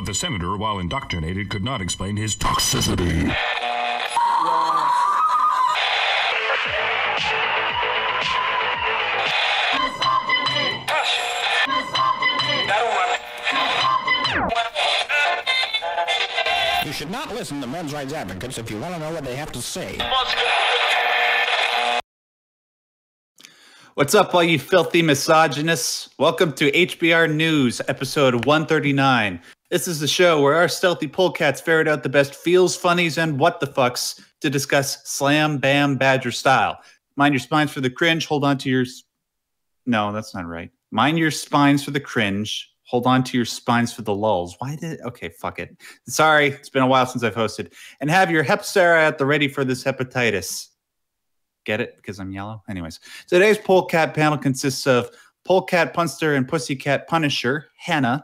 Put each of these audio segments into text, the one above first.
the senator, while indoctrinated, could not explain his toxicity. You should not listen to men's rights advocates if you want to know what they have to say. What's up, all you filthy misogynists? Welcome to HBR News, episode 139. This is the show where our stealthy polecats ferret out the best feels, funnies, and what the fucks to discuss slam, bam, badger style. Mind your spines for the cringe, hold on to your... No, that's not right. Mind your spines for the cringe, hold on to your spines for the lulls. Okay, fuck it. Sorry, it's been a while since I've hosted. And have your Hepstera at the ready for this hepatitis. Get it? Because I'm yellow? Anyways, today's polecat panel consists of polecat punster and pussycat punisher, Hannah,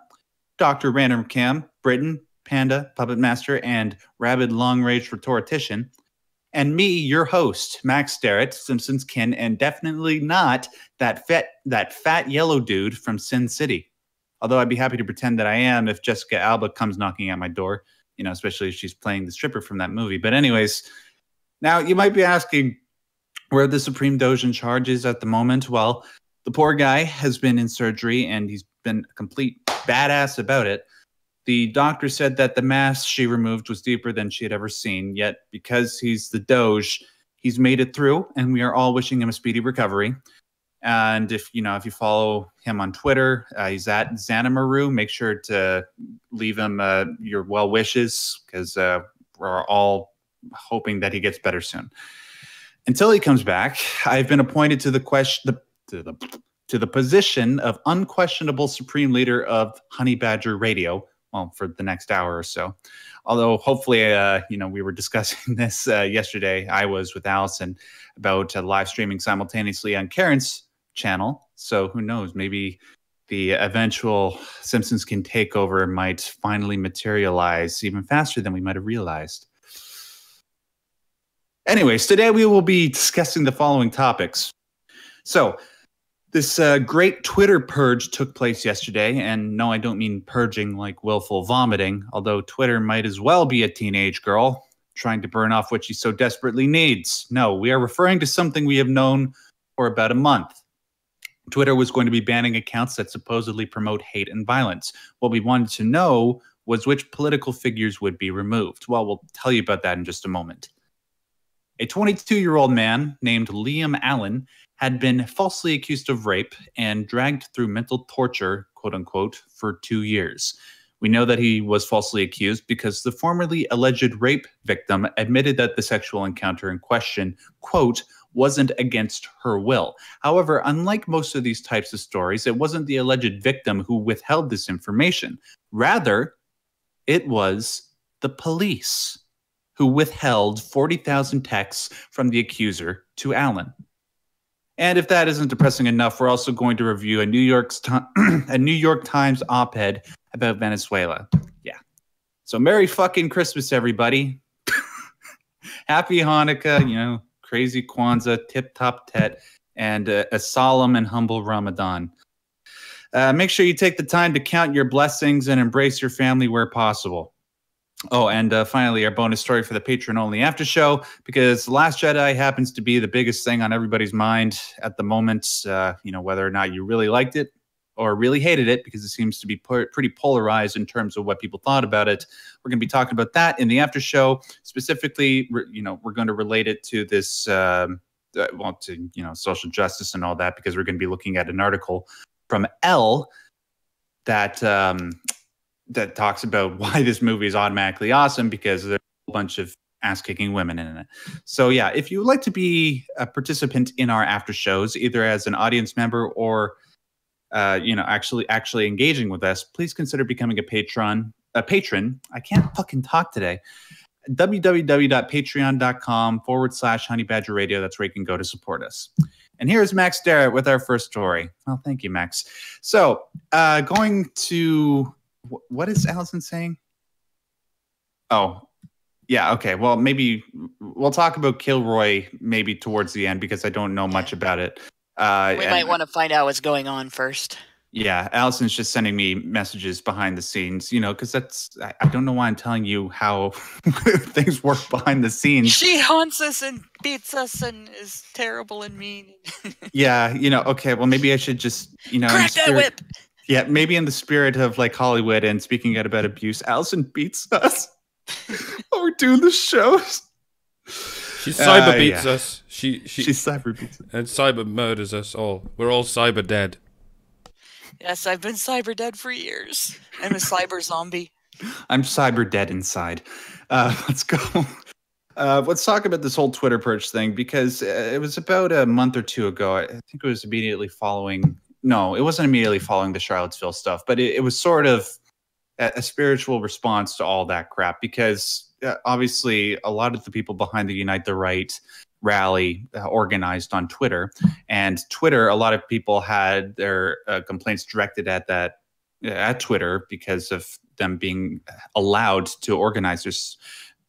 Dr. Random Cam, Britain, Panda, Puppet Master, and Rabid Long-Range Rhetorician, and me, your host, Max Starrett, Simpsons kin, and definitely not that fat yellow dude from Sin City. Although I'd be happy to pretend that I am if Jessica Alba comes knocking at my door, you know, especially if she's playing the stripper from that movie. But anyways, now you might be asking where the Supreme Doge in charge is at the moment. Well, the poor guy has been in surgery and he's been a complete badass about it. The doctor said that the mass she removed was deeper than she had ever seen, yet because he's the Doge, he's made it through, and we are all wishing him a speedy recovery. And if you follow him on Twitter, he's at Xanamaru. Make sure to leave him your well wishes, because we're all hoping that he gets better soon. Until he comes back, I've been appointed to the position of unquestionable supreme leader of Honey Badger Radio. Well, for the next hour or so. Although hopefully, we were discussing this yesterday. I was with Allison about live streaming simultaneously on Karen's channel. So who knows? Maybe the eventual Simpsons Can takeover might finally materialize even faster than we might have realized. Anyways, today we will be discussing the following topics. So, this great Twitter purge took place yesterday, and no, I don't mean purging like willful vomiting, although Twitter might as well be a teenage girl trying to burn off what she so desperately needs. No, we are referring to something we have known for about a month. Twitter was going to be banning accounts that supposedly promote hate and violence. What we wanted to know was which political figures would be removed. Well, we'll tell you about that in just a moment. A 22-year-old man named Liam Allen had been falsely accused of rape and dragged through mental torture, quote unquote, for 2 years. We know that he was falsely accused because the formerly alleged rape victim admitted that the sexual encounter in question, quote, wasn't against her will. However, unlike most of these types of stories, it wasn't the alleged victim who withheld this information. Rather, it was the police who withheld 40,000 texts from the accuser to Allen. And if that isn't depressing enough, we're also going to review a New York Times op-ed about Venezuela. Yeah. So Merry fucking Christmas, everybody. Happy Hanukkah, crazy Kwanzaa, tip-top tet, and a solemn and humble Ramadan. Make sure you take the time to count your blessings and embrace your family where possible. Oh, and finally, our bonus story for the Patreon-only after show, because The Last Jedi happens to be the biggest thing on everybody's mind at the moment, whether or not you really liked it or really hated it, because it seems to be pretty polarized in terms of what people thought about it. We're going to be talking about that in the after show. Specifically, we're going to relate it to this, social justice and all that, because we're going to be looking at an article from Elle that talks about why this movie is automatically awesome, because there's a whole bunch of ass-kicking women in it. So yeah, if you would like to be a participant in our after shows, either as an audience member or actually engaging with us, please consider becoming a patron. I can't fucking talk today. www.patreon.com/Honey Badger Radio. That's where you can go to support us. And here's Max Starrett with our first story. Well, thank you, Max. So going to... What is Allison saying? Oh, yeah. Okay. Well, maybe we'll talk about Kilroy maybe towards the end, because I don't know much about it. We might want to find out what's going on first. Yeah, Allison's just sending me messages behind the scenes, because I don't know why I'm telling you how things work behind the scenes. She haunts us and beats us and is terrible and mean. Yeah, okay, well, maybe I should just, Crack that whip! Yeah, maybe in the spirit of like Hollywood and speaking out about abuse, Allison beats us while we're doing the shows. She cyber beats us. She cyber beats us. And cyber murders us all. We're all cyber dead. Yes, I've been cyber dead for years. I'm a cyber zombie. I'm cyber dead inside. Let's go. Let's talk about this whole Twitter purge thing, because it was about a month or two ago. I think it was immediately following. No, it wasn't immediately following the Charlottesville stuff, but it was sort of a spiritual response to all that crap, because obviously a lot of the people behind the Unite the Right rally organized on Twitter, and Twitter, a lot of people had their complaints directed at Twitter because of them being allowed to organize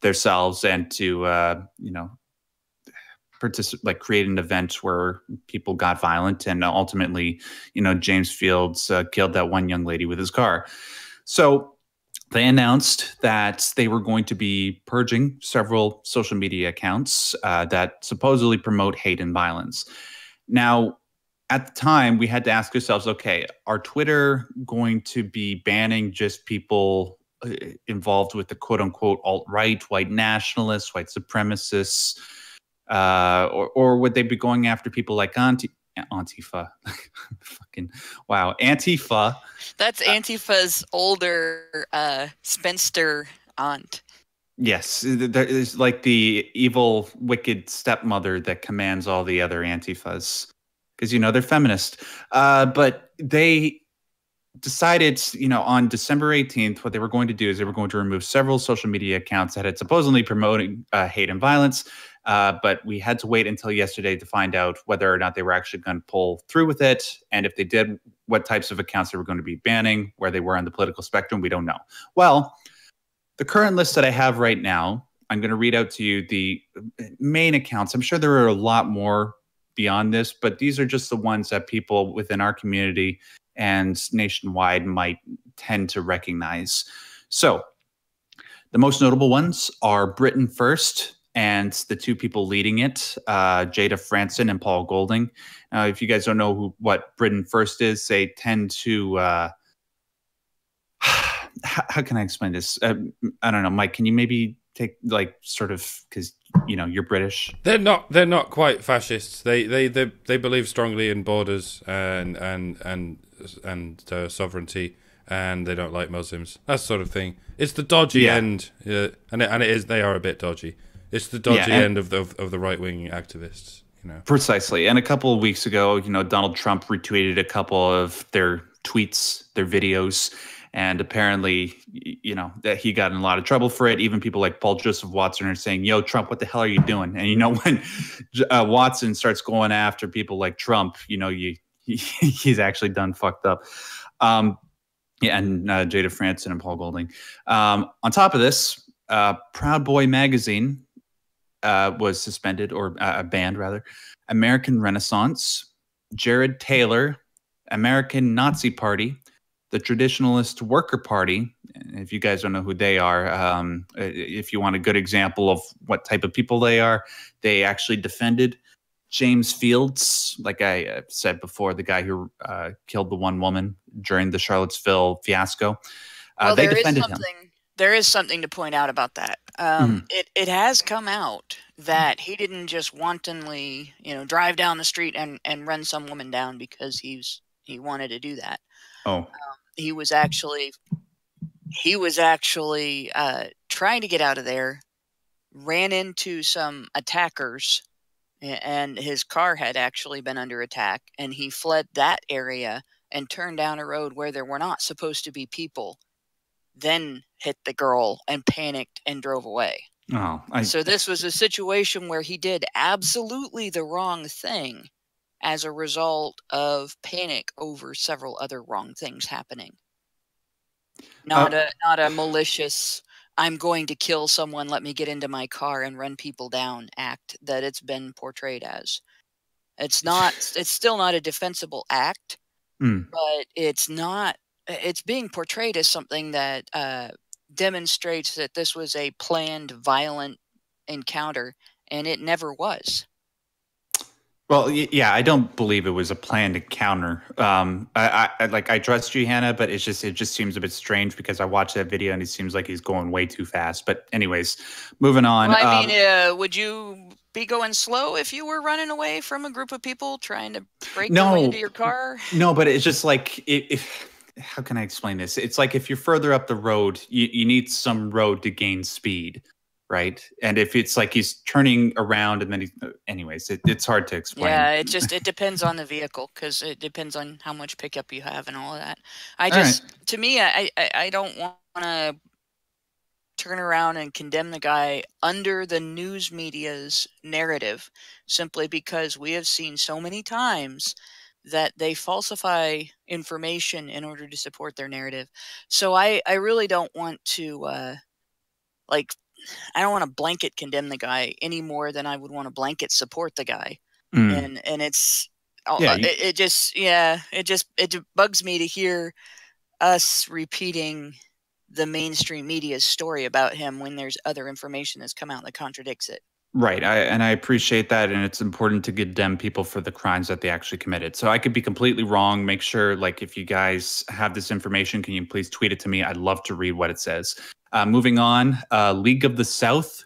themselves and to create an event where people got violent, and ultimately James Fields killed that one young lady with his car. So they announced that they were going to be purging several social media accounts that supposedly promote hate and violence. Now, at the time, we had to ask ourselves, okay, are Twitter going to be banning just people involved with the quote-unquote alt-right, white nationalists, white supremacists, or would they be going after people like Antifa? Fucking wow, Antifa. That's Antifa's older spinster aunt. Yes, there is like the evil, wicked stepmother that commands all the other Antifas, because they're feminist. But they decided, on December 18th, what they were going to do is they were going to remove several social media accounts that had supposedly promoting hate and violence. But we had to wait until yesterday to find out whether or not they were actually going to pull through with it. And if they did, what types of accounts they were going to be banning, where they were on the political spectrum, we don't know. Well, the current list that I have right now, I'm going to read out to you the main accounts. I'm sure there are a lot more beyond this, but these are just the ones that people within our community and nationwide might tend to recognize. So the most notable ones are Britain First, and the two people leading it, Jada Franson and Paul Golding. If you guys don't know what Britain First is, they tend to... how can I explain this? I don't know, Mike. Can you maybe take because you're British. They're not quite fascists. They believe strongly in borders and sovereignty, and they don't like Muslims. That sort of thing. It's the dodgy end, and it is. They are a bit dodgy. It's the dodgy end of the right wing activists. Precisely. And a couple of weeks ago, Donald Trump retweeted a couple of their tweets, their videos. And apparently, that he got in a lot of trouble for it. Even people like Paul Joseph Watson are saying, "Yo, Trump, what the hell are you doing?" And when Watson starts going after people like Trump, he's actually done fucked up. And Jada Franson and Paul Golding. On top of this, Proud Boy magazine was suspended, or banned rather. American Renaissance, Jared Taylor, American Nazi Party, the Traditionalist Worker Party. If you guys don't know who they are, if you want a good example of what type of people they are, they actually defended James Fields, like I said before, the guy who killed the one woman during the Charlottesville fiasco. They defended him. There is something to point out about that. It has come out that he didn't just wantonly, drive down the street and run some woman down because he wanted to do that. Oh. He was actually trying to get out of there, ran into some attackers, and his car had actually been under attack, and he fled that area and turned down a road where there were not supposed to be people, then hit the girl and panicked and drove away. So this was a situation where he did absolutely the wrong thing as a result of panic over several other wrong things happening. Not a malicious, I'm going to kill someone, let me get into my car and run people down act that it's been portrayed as. It's still not a defensible act, Mm. but it's not. It's being portrayed as something that demonstrates that this was a planned, violent encounter, and it never was. Well, yeah, I don't believe it was a planned encounter. I trust you, Hannah, but it just seems a bit strange because I watched that video and it seems like he's going way too fast. But anyways, moving on. Well, I mean, would you be going slow if you were running away from a group of people trying to break their way into your car? No, but it's just like if how can I explain this? It's like if you're further up the road, you need some road to gain speed, right? And if it's like he's turning around and then anyways, it's hard to explain. Yeah, it depends on the vehicle because it depends on how much pickup you have and all of that. To me, I don't want to turn around and condemn the guy under the news media's narrative simply because we have seen so many times that they falsify information in order to support their narrative. So I really don't want to like I don't want to blanket condemn the guy any more than I would want to blanket support the guy. And it's it bugs me to hear us repeating the mainstream media's story about him when there's other information that's come out that contradicts it. Right. I appreciate that. And it's important to condemn people for the crimes that they actually committed. So I could be completely wrong. Make sure, like, if you guys have this information, can you please tweet it to me? I'd love to read what it says. Moving on, League of the South,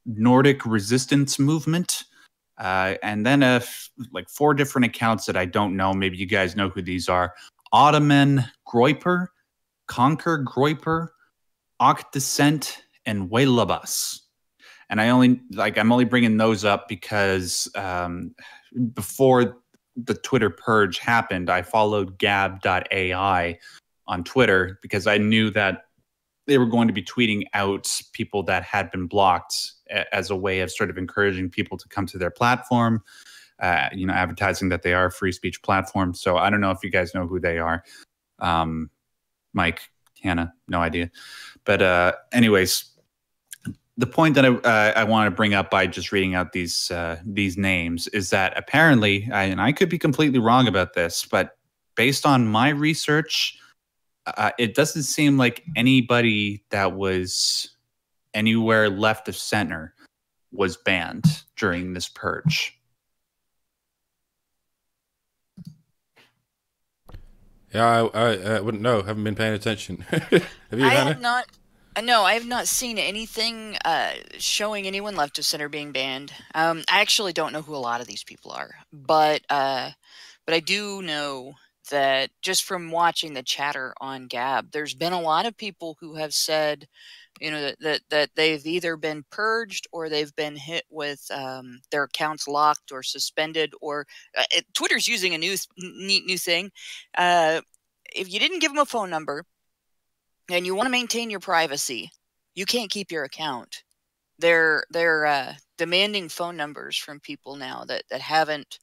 Nordic Resistance Movement, and then like 4 different accounts that I don't know. Maybe you guys know who these are. Ottoman Groiper, Conquer Groiper, Octescent, and Wailabus. And I'm only bringing those up because before the Twitter purge happened, I followed Gab.ai on Twitter because I knew that they were going to be tweeting out people that had been blocked as a way of sort of encouraging people to come to their platform, advertising that they are a free speech platform. So I don't know if you guys know who they are. Mike, Hannah, no idea. But anyways, the point that I want to bring up by just reading out these names is that apparently, and I could be completely wrong about this, but based on my research, it doesn't seem like anybody that was anywhere left of center was banned during this purge. Yeah, I wouldn't know. Haven't been paying attention. Have you, I Hannah? have not. No, I have not seen anything showing anyone left of center being banned. I actually don't know who a lot of these people are, but I do know that just from watching the chatter on Gab, there's been a lot of people who have said, that they've either been purged or they've been hit with their accounts locked or suspended, or Twitter's using a neat new thing. If you didn't give them a phone number and you want to maintain your privacy, you can't keep your account. They're demanding phone numbers from people now that haven't.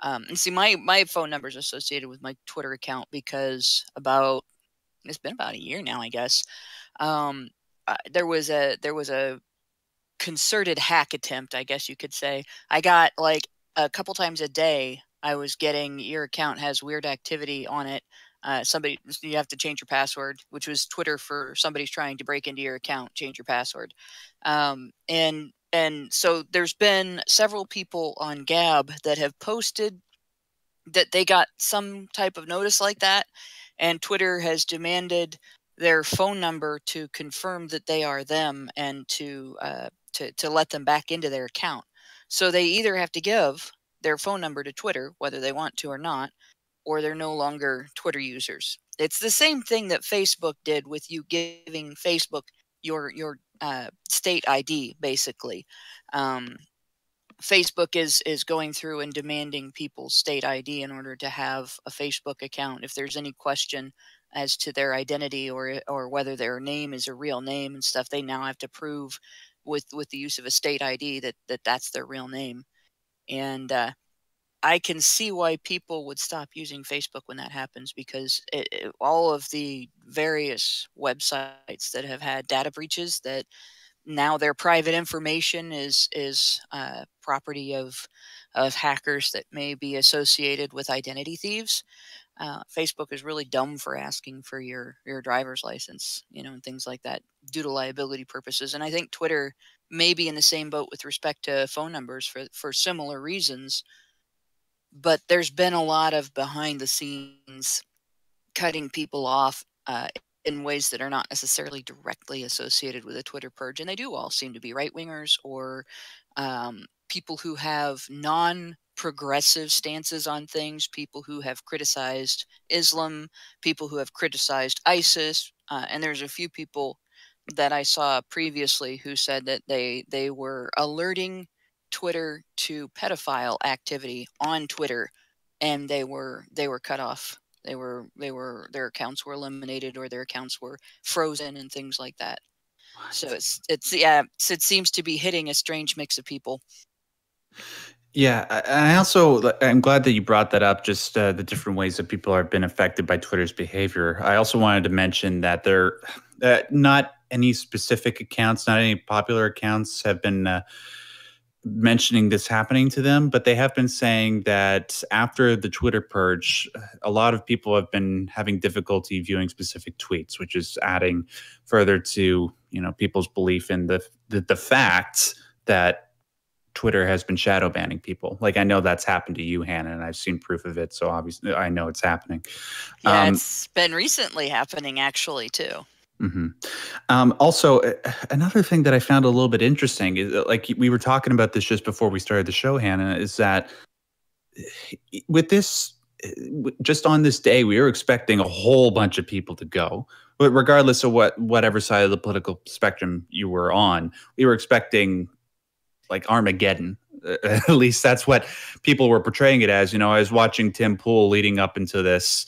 And see, my phone number is associated with my Twitter account because it's been about a year now, I guess. There was a concerted hack attempt, I guess you could say. I got like a couple times a day. I was getting your account has weird activity on it. You have to change your password, which was Twitter for somebody's trying to break into your account, change your password. And so there's been several people on Gab that have posted that they got some type of notice like that, and Twitter has demanded their phone number to confirm that they are them and to let them back into their account. So they either have to give their phone number to Twitter, whether they want to or not, or they're no longer Twitter users. It's the same thing that Facebook did with you giving Facebook your state ID, basically. Facebook is going through and demanding people's state ID in order to have a Facebook account. If there's any question as to their identity or whether their name is a real name and stuff, they now have to prove with the use of a state ID that's their real name. And I can see why people would stop using Facebook when that happens, because all of the various websites that have had data breaches, that now their private information is property of hackers that may be associated with identity thieves. Facebook is really dumb for asking for your driver's license, and things like that due to liability purposes. And I think Twitter may be in the same boat with respect to phone numbers for similar reasons. But there's been a lot of behind the scenes cutting people off in ways that are not necessarily directly associated with a Twitter purge. And they do all seem to be right wingers or people who have non-progressive stances on things, people who have criticized Islam, people who have criticized ISIS. And there's a few people that I saw previously who said that they were alerting Twitter to pedophile activity on Twitter, and they were cut off. Their accounts were eliminated or their accounts were frozen and things like that. What? So it seems to be hitting a strange mix of people. Yeah, I'm glad that you brought that up. Just the different ways that people have been affected by Twitter's behavior. I also wanted to mention that not any specific accounts, not any popular accounts have been mentioning this happening to them, but they have been saying that after the Twitter purge, a lot of people have been having difficulty viewing specific tweets, which is adding further to people's belief in the fact that Twitter has been shadow banning people. Like, I know that's happened to you, Hannah, and I've seen proof of it. So obviously I know it's happening. Yeah, it's been recently happening actually too. Mm-hmm. Also, another thing that I found a little bit interesting is like we were talking about this just before we started the show, Hannah, is that with this, just on this day, we were expecting a whole bunch of people to go. But regardless of whatever side of the political spectrum you were on, we were expecting like Armageddon. At least that's what people were portraying it as. I was watching Tim Pool leading up into this,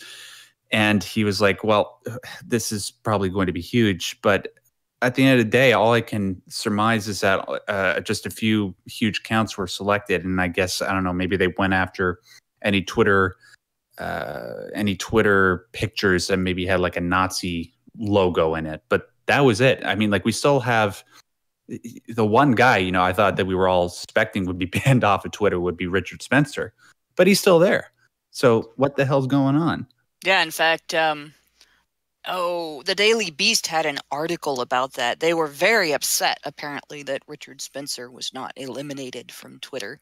and he was like, well, this is probably going to be huge. But at the end of the day, all I can surmise is that just a few huge counts were selected. And I guess, I don't know, maybe they went after any Twitter pictures that maybe had like a Nazi logo in it. But that was it. I mean, like, we still have the one guy, I thought that we were all suspecting would be banned off of Twitter would be Richard Spencer, but he's still there. So what the hell's going on? Yeah, in fact, the Daily Beast had an article about that. They were very upset, apparently, that Richard Spencer was not eliminated from Twitter.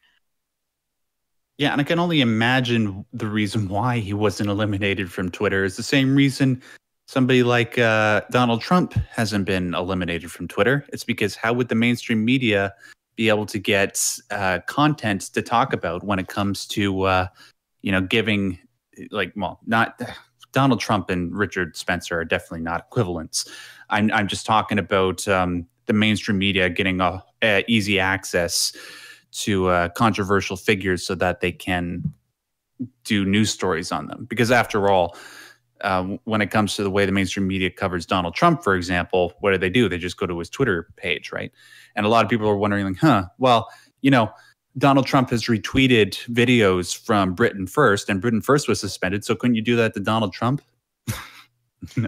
Yeah, and I can only imagine the reason why he wasn't eliminated from Twitter is the same reason somebody like Donald Trump hasn't been eliminated from Twitter. It's because how would the mainstream media be able to get content to talk about when it comes to, giving, not Donald Trump and Richard Spencer are definitely not equivalents. I'm just talking about the mainstream media getting easy access to controversial figures so that they can do news stories on them. Because after all, when it comes to the way the mainstream media covers Donald Trump, for example, what do? They just go to his Twitter page, right? And a lot of people are wondering, like, Donald Trump has retweeted videos from Britain First, and Britain First was suspended. So couldn't you do that to Donald Trump?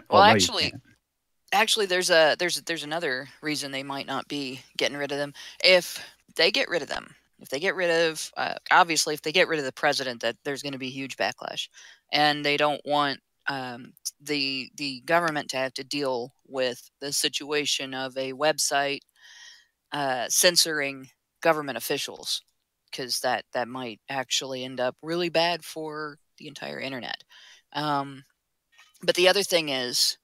Well, actually, there's another reason they might not be getting rid of them. If they get rid of them, if they get rid of the president, that there's going to be huge backlash, and they don't want the government to have to deal with the situation of a website censoring government officials, because that might actually end up really bad for the entire internet. But the other thing is,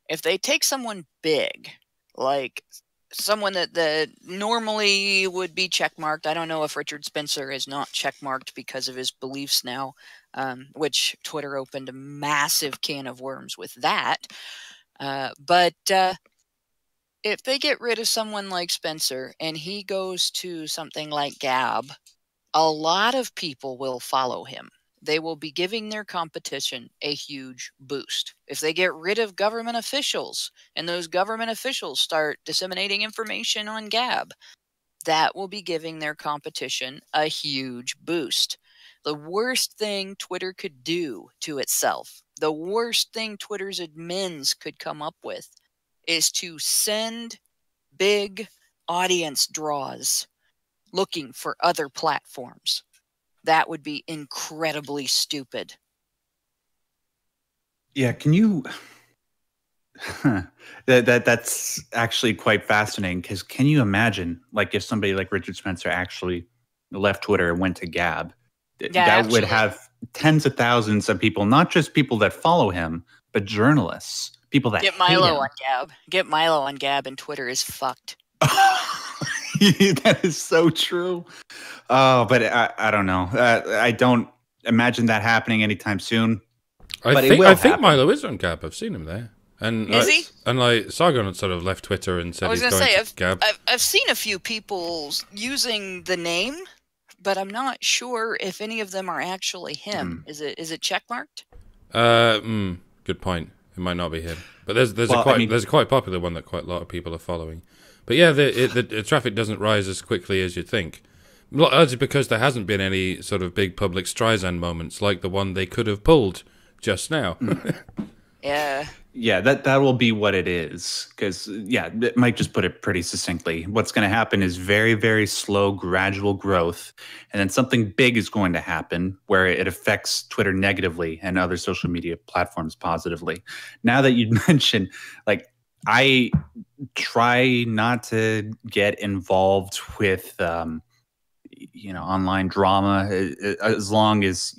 if they take someone big, like someone that normally would be checkmarked. I don't know if Richard Spencer is not checkmarked because of his beliefs now, which Twitter opened a massive can of worms with that. But if they get rid of someone like Spencer and he goes to something like Gab, a lot of people will follow him. They will be giving their competition a huge boost. If they get rid of government officials and those government officials start disseminating information on Gab, that will be giving their competition a huge boost. The worst thing Twitter could do to itself, the worst thing Twitter's admins could come up with, is to send big audience draws looking for other platforms. That would be incredibly stupid. Yeah, can you? That's actually quite fascinating because can you imagine, like, if somebody like Richard Spencer actually left Twitter and went to Gab, Yeah, that would actually. have tens of thousands of people, not just people that follow him, but journalists, people that Get hate Milo him. on Gab. Get Milo on Gab, and Twitter is fucked. That is so true. Oh, but I don't know. I don't imagine that happening anytime soon. But it will I think happen. Milo is on Gab. I've seen him there. And Is he? And like Sargon sort of left Twitter and said I was he's gonna going say to Gab. I've seen a few people using the name, but I'm not sure if any of them are actually him. Is it checkmarked? Good point. It might not be him, but there's Well, there's a quite popular one that quite a lot of people are following. But yeah, the traffic doesn't rise as quickly as you'd think. Largely because there hasn't been any sort of big public Streisand moments like the one they could have pulled just now. Yeah. Yeah, that will be what it is. Because, yeah, Mike just put it pretty succinctly. What's going to happen is very, very slow, gradual growth. And then something big is going to happen where it affects Twitter negatively and other social media platforms positively. Now that you mentioned, like, I try not to get involved with, online drama as long as,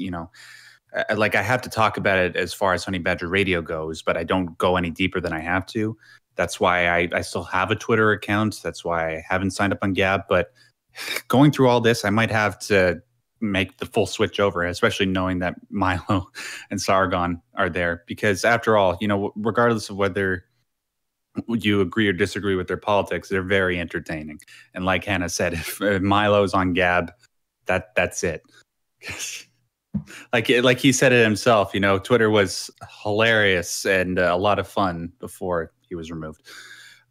like I have to talk about it as far as Honey Badger Radio goes, but I don't go any deeper than I have to. That's why I still have a Twitter account. That's why I haven't signed up on Gab. But going through all this, I might have to make the full switch over, especially knowing that Milo and Sargon are there. Because after all, regardless of whether you agree or disagree with their politics, they're very entertaining. And like Hannah said, if Milo's on Gab, that's it. Like he said it himself, Twitter was hilarious and a lot of fun before he was removed.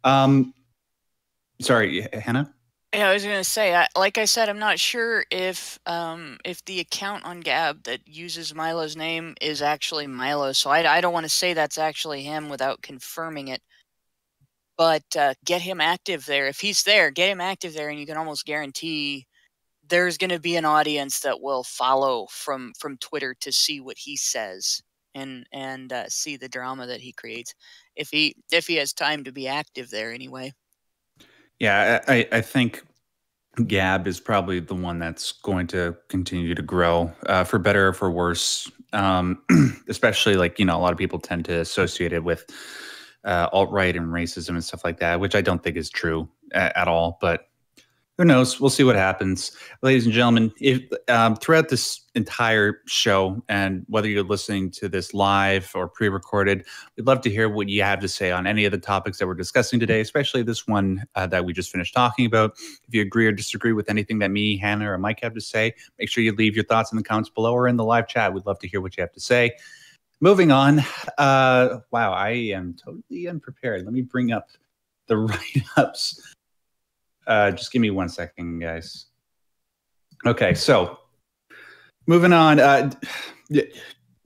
Sorry, Hannah? Yeah, I was gonna say, like I said, I'm not sure if the account on Gab that uses Milo's name is actually Milo, so I don't want to say that's actually him without confirming it. But get him active there. If he's there, get him active there, and you can almost guarantee there's going to be an audience that will follow from Twitter to see what he says and see the drama that he creates if he has time to be active there anyway. Yeah, I think Gab is probably the one that's going to continue to grow for better or for worse. Especially like, a lot of people tend to associate it with alt-right and racism and stuff like that, which I don't think is true at all, but who knows? We'll see what happens. Ladies and gentlemen, if throughout this entire show, and whether you're listening to this live or pre-recorded, we'd love to hear what you have to say on any of the topics that we're discussing today, especially this one that we just finished talking about. If you agree or disagree with anything that me, Hannah, or Mike have to say, make sure you leave your thoughts in the comments below or in the live chat. We'd love to hear what you have to say. Moving on. Wow, I am totally unprepared. Let me bring up the write-ups. Just give me 1 second, guys. Okay, so moving on.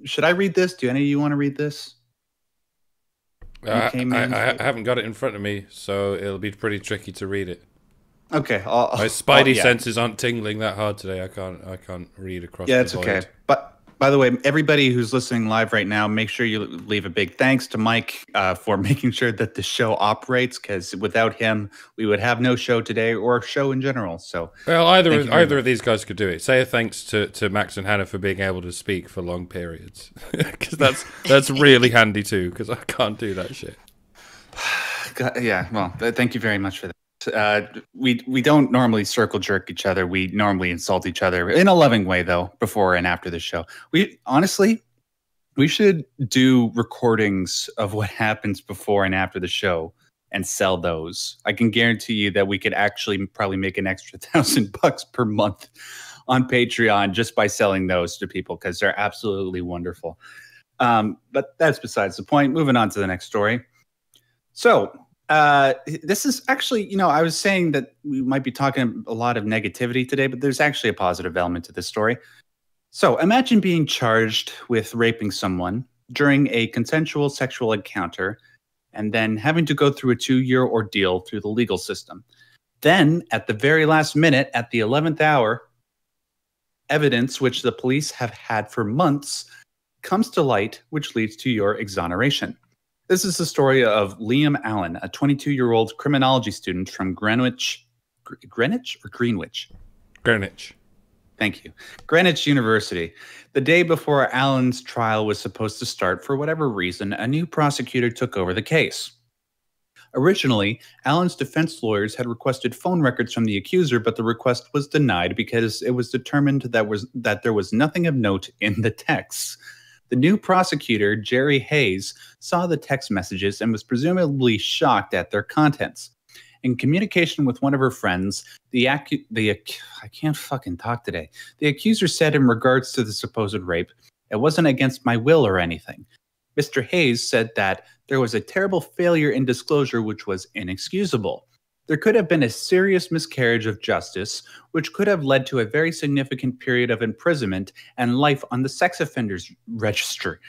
Should I read this? Do any of you want to read this? I haven't got it in front of me, so it'll be pretty tricky to read it. Okay, my spidey senses aren't tingling that hard today. I can't read across. Yeah, the it's void. okay. But by the way, everybody who's listening live right now, make sure you leave a big thanks to Mike for making sure that the show operates, because without him, we would have no show today or show in general. So, well, either of these guys could do it. Say a thanks to Max and Hannah for being able to speak for long periods, because that's really handy too. Because I can't do that shit. Yeah, well, thank you very much for that. We don't normally circle jerk each other. We normally insult each other in a loving way, though, before and after the show. We should do recordings of what happens before and after the show and sell those. I can guarantee you that we could actually probably make an extra $1,000 per month on Patreon just by selling those to people, because they're absolutely wonderful. But that's besides the point. Moving on to the next story. So, this is actually, I was saying that we might be talking a lot of negativity today, but there's actually a positive element to this story. So imagine being charged with raping someone during a consensual sexual encounter and then having to go through a 2-year ordeal through the legal system. Then, at the very last minute, at the 11th hour, evidence which the police have had for months comes to light, which leads to your exoneration. This is the story of Liam Allen, a 22-year-old criminology student from Greenwich or Greenwich? Greenwich. Thank you. Greenwich University. The day before Allen's trial was supposed to start, for whatever reason, a new prosecutor took over the case. Originally, Allen's defense lawyers had requested phone records from the accuser, but the request was denied because it was determined that there was nothing of note in the texts. The new prosecutor, Jerry Hayes, saw the text messages and was presumably shocked at their contents. In communication with one of her friends, I can't fucking talk today. The accuser said in regards to the supposed rape, "It wasn't against my will or anything." Mr. Hayes said that there was a terrible failure in disclosure which was inexcusable. There could have been a serious miscarriage of justice, which could have led to a very significant period of imprisonment and life on the sex offenders register.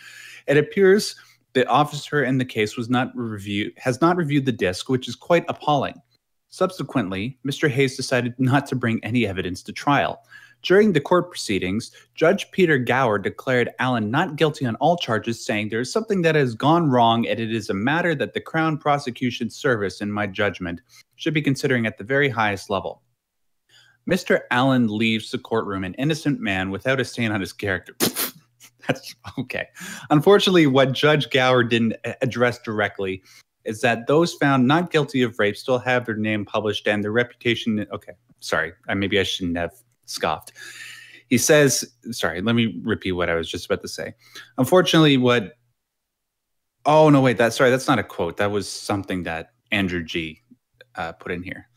It appears the officer in the case has not reviewed the disc, which is quite appalling. Subsequently, Mr. Hayes decided not to bring any evidence to trial. During the court proceedings, Judge Peter Gower declared Allen not guilty on all charges, saying there is something that has gone wrong and it is a matter that the Crown Prosecution Service, in my judgment, should be considering at the very highest level. Mr. Allen leaves the courtroom an innocent man without a stain on his character. That's okay. Unfortunately, what Judge Gower didn't address directly is that those found not guilty of rape still have their name published and their reputation. Okay, sorry. Maybe I shouldn't have scoffed. He says, sorry, let me repeat what I was just about to say. Unfortunately, oh, no, wait, that's not a quote. That was something that Andrew G. Put in here.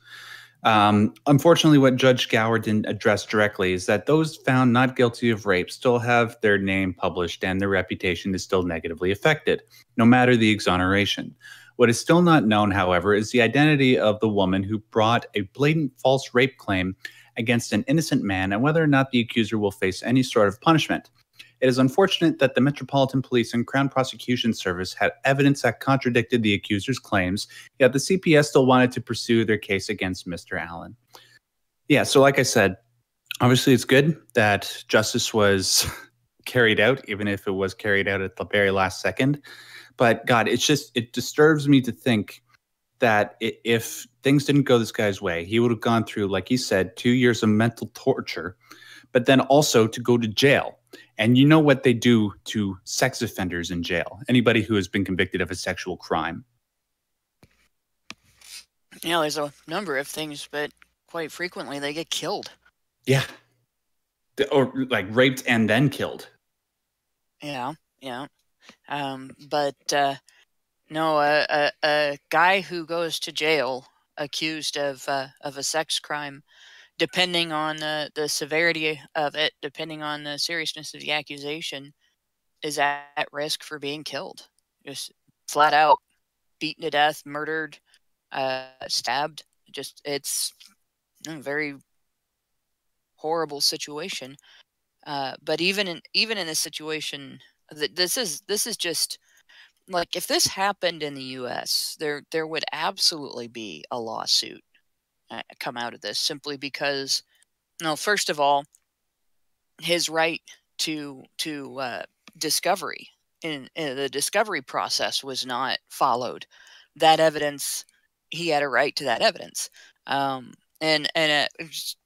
Unfortunately, what Judge Gower didn't address directly is that those found not guilty of rape still have their name published and their reputation is still negatively affected, no matter the exoneration. What is still not known, however, is the identity of the woman who brought a blatant false rape claim against an innocent man and whether or not the accuser will face any sort of punishment. It is unfortunate that the Metropolitan Police and Crown Prosecution Service had evidence that contradicted the accuser's claims, yet the CPS still wanted to pursue their case against Mr. Allen. Yeah, so like I said, obviously it's good that justice was carried out, even if it was carried out at the very last second. But God, it disturbs me to think that if things didn't go this guy's way, he would have gone through, like he said, 2 years of mental torture, but then also to go to jail. And you know what they do to sex offenders in jail, anybody who has been convicted of a sexual crime. Yeah, there's a number of things, but quite frequently they get killed. Yeah. Or like raped and then killed. Yeah. No, a guy who goes to jail accused of a sex crime, depending on the severity of it, depending on the seriousness of the accusation, is at risk for being killed. Just flat out beaten to death, murdered, stabbed. It's a very horrible situation. But even in this situation, this is just like, if this happened in the U.S., there would absolutely be a lawsuit come out of this, simply because, first of all, his right to discovery in the discovery process was not followed. That evidence, he had a right to that evidence. And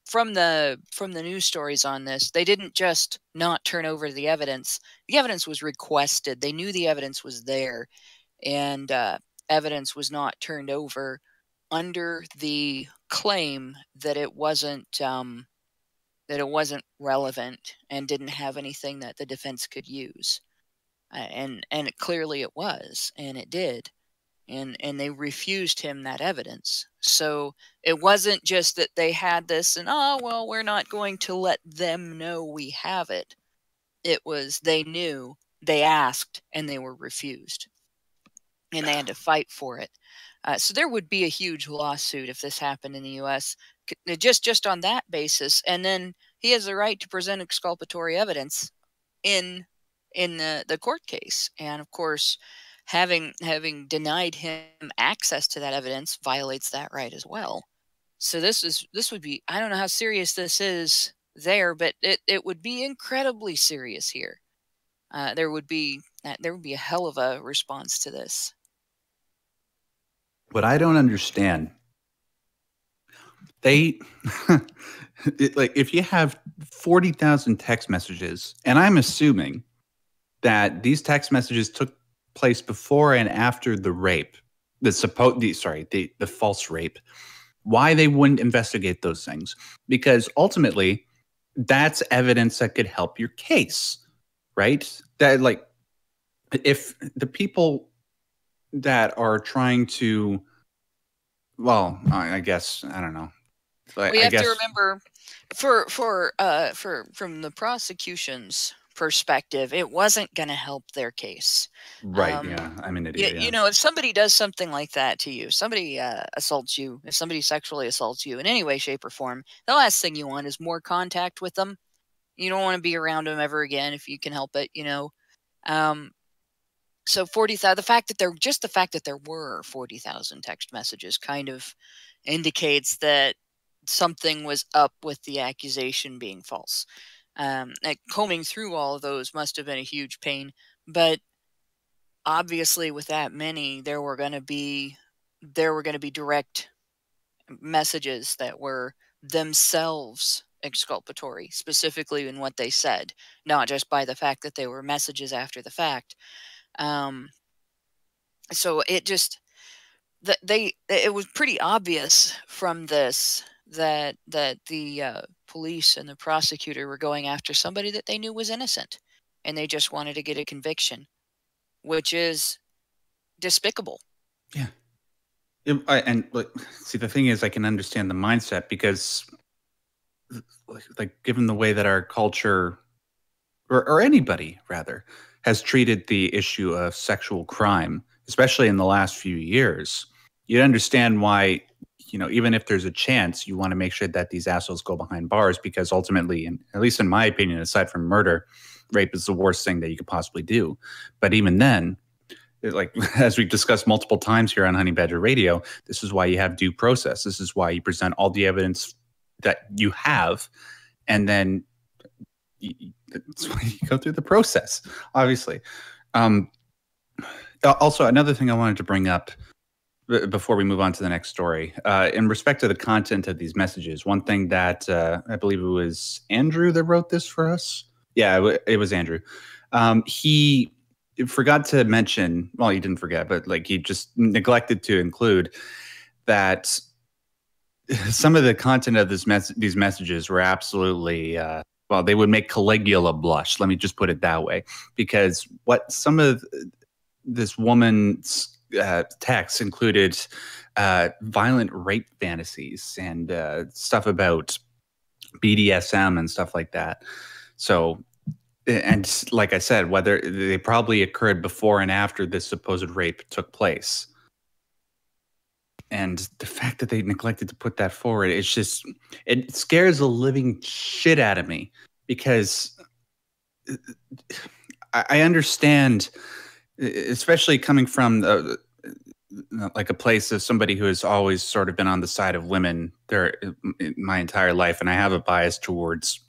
from the news stories on this, they didn't just not turn over the evidence. The evidence was requested. They knew the evidence was there, and evidence was not turned over under the claim that it wasn't relevant and didn't have anything that the defense could use. And clearly it was, and it did. And they refused him that evidence. So it wasn't just that they had this and, we're not going to let them know we have it. It was, they knew, they asked, and they were refused. And they had to fight for it. So there would be a huge lawsuit if this happened in the U.S., just on that basis. And then he has the right to present exculpatory evidence in the court case. And of course, having denied him access to that evidence violates that right as well. So this would be, I don't know how serious this is there, but it would be incredibly serious here. there would be a hell of a response to this. What I don't understand, they like if you have 40,000 text messages, and I'm assuming that these text messages took place before and after the rape, the false rape. Why they wouldn't investigate those things? Because ultimately, that's evidence that could help your case, right? That like if the people that are trying to, well, I guess I don't know. We have to remember, from the prosecution's perspective, it wasn't going to help their case. Right. Yeah. I'm an idiot. You know, if somebody does something like that to you, somebody assaults you, if somebody sexually assaults you in any way, shape, or form, the last thing you want is more contact with them. You don't want to be around them ever again if you can help it, you know. So 40,000, the fact that there were 40,000 text messages kind of indicates that something was up with the accusation being false. Like combing through all of those must have been a huge pain, but obviously with that many, there were going to be direct messages that were themselves exculpatory, specifically in what they said, not just by the fact that they were messages after the fact. So it just it was pretty obvious from this that the police and the prosecutor were going after somebody that they knew was innocent, and they just wanted to get a conviction, which is despicable. Yeah. And see, the thing is, I can understand the mindset because, like given the way that our culture, or anybody rather, has treated the issue of sexual crime, especially in the last few years, you'd understand why, you know, even if there's a chance, you want to make sure that these assholes go behind bars, because ultimately, and at least in my opinion, aside from murder, rape is the worst thing that you could possibly do. But even then, like as we've discussed multiple times here on Honey Badger Radio, this is why you have due process. This is why you present all the evidence that you have, and then that's why you go through the process, obviously. Also, another thing I wanted to bring up before we move on to the next story, in respect to the content of these messages, one thing that I believe it was Andrew that wrote this for us. Yeah, it was Andrew. He forgot to mention, well, he didn't forget, but like he just neglected to include that some of the content of these messages were absolutely, well, they would make Caligula blush. Let me just put it that way, because what some of this woman's texts included violent rape fantasies and stuff about BDSM and stuff like that. So, and like I said, whether they probably occurred before and after this supposed rape took place. And the fact that they neglected to put that forward, it's just, it scares the living shit out of me, because I understand, especially coming from like a place of somebody who has always sort of been on the side of women my entire life, and I have a bias towards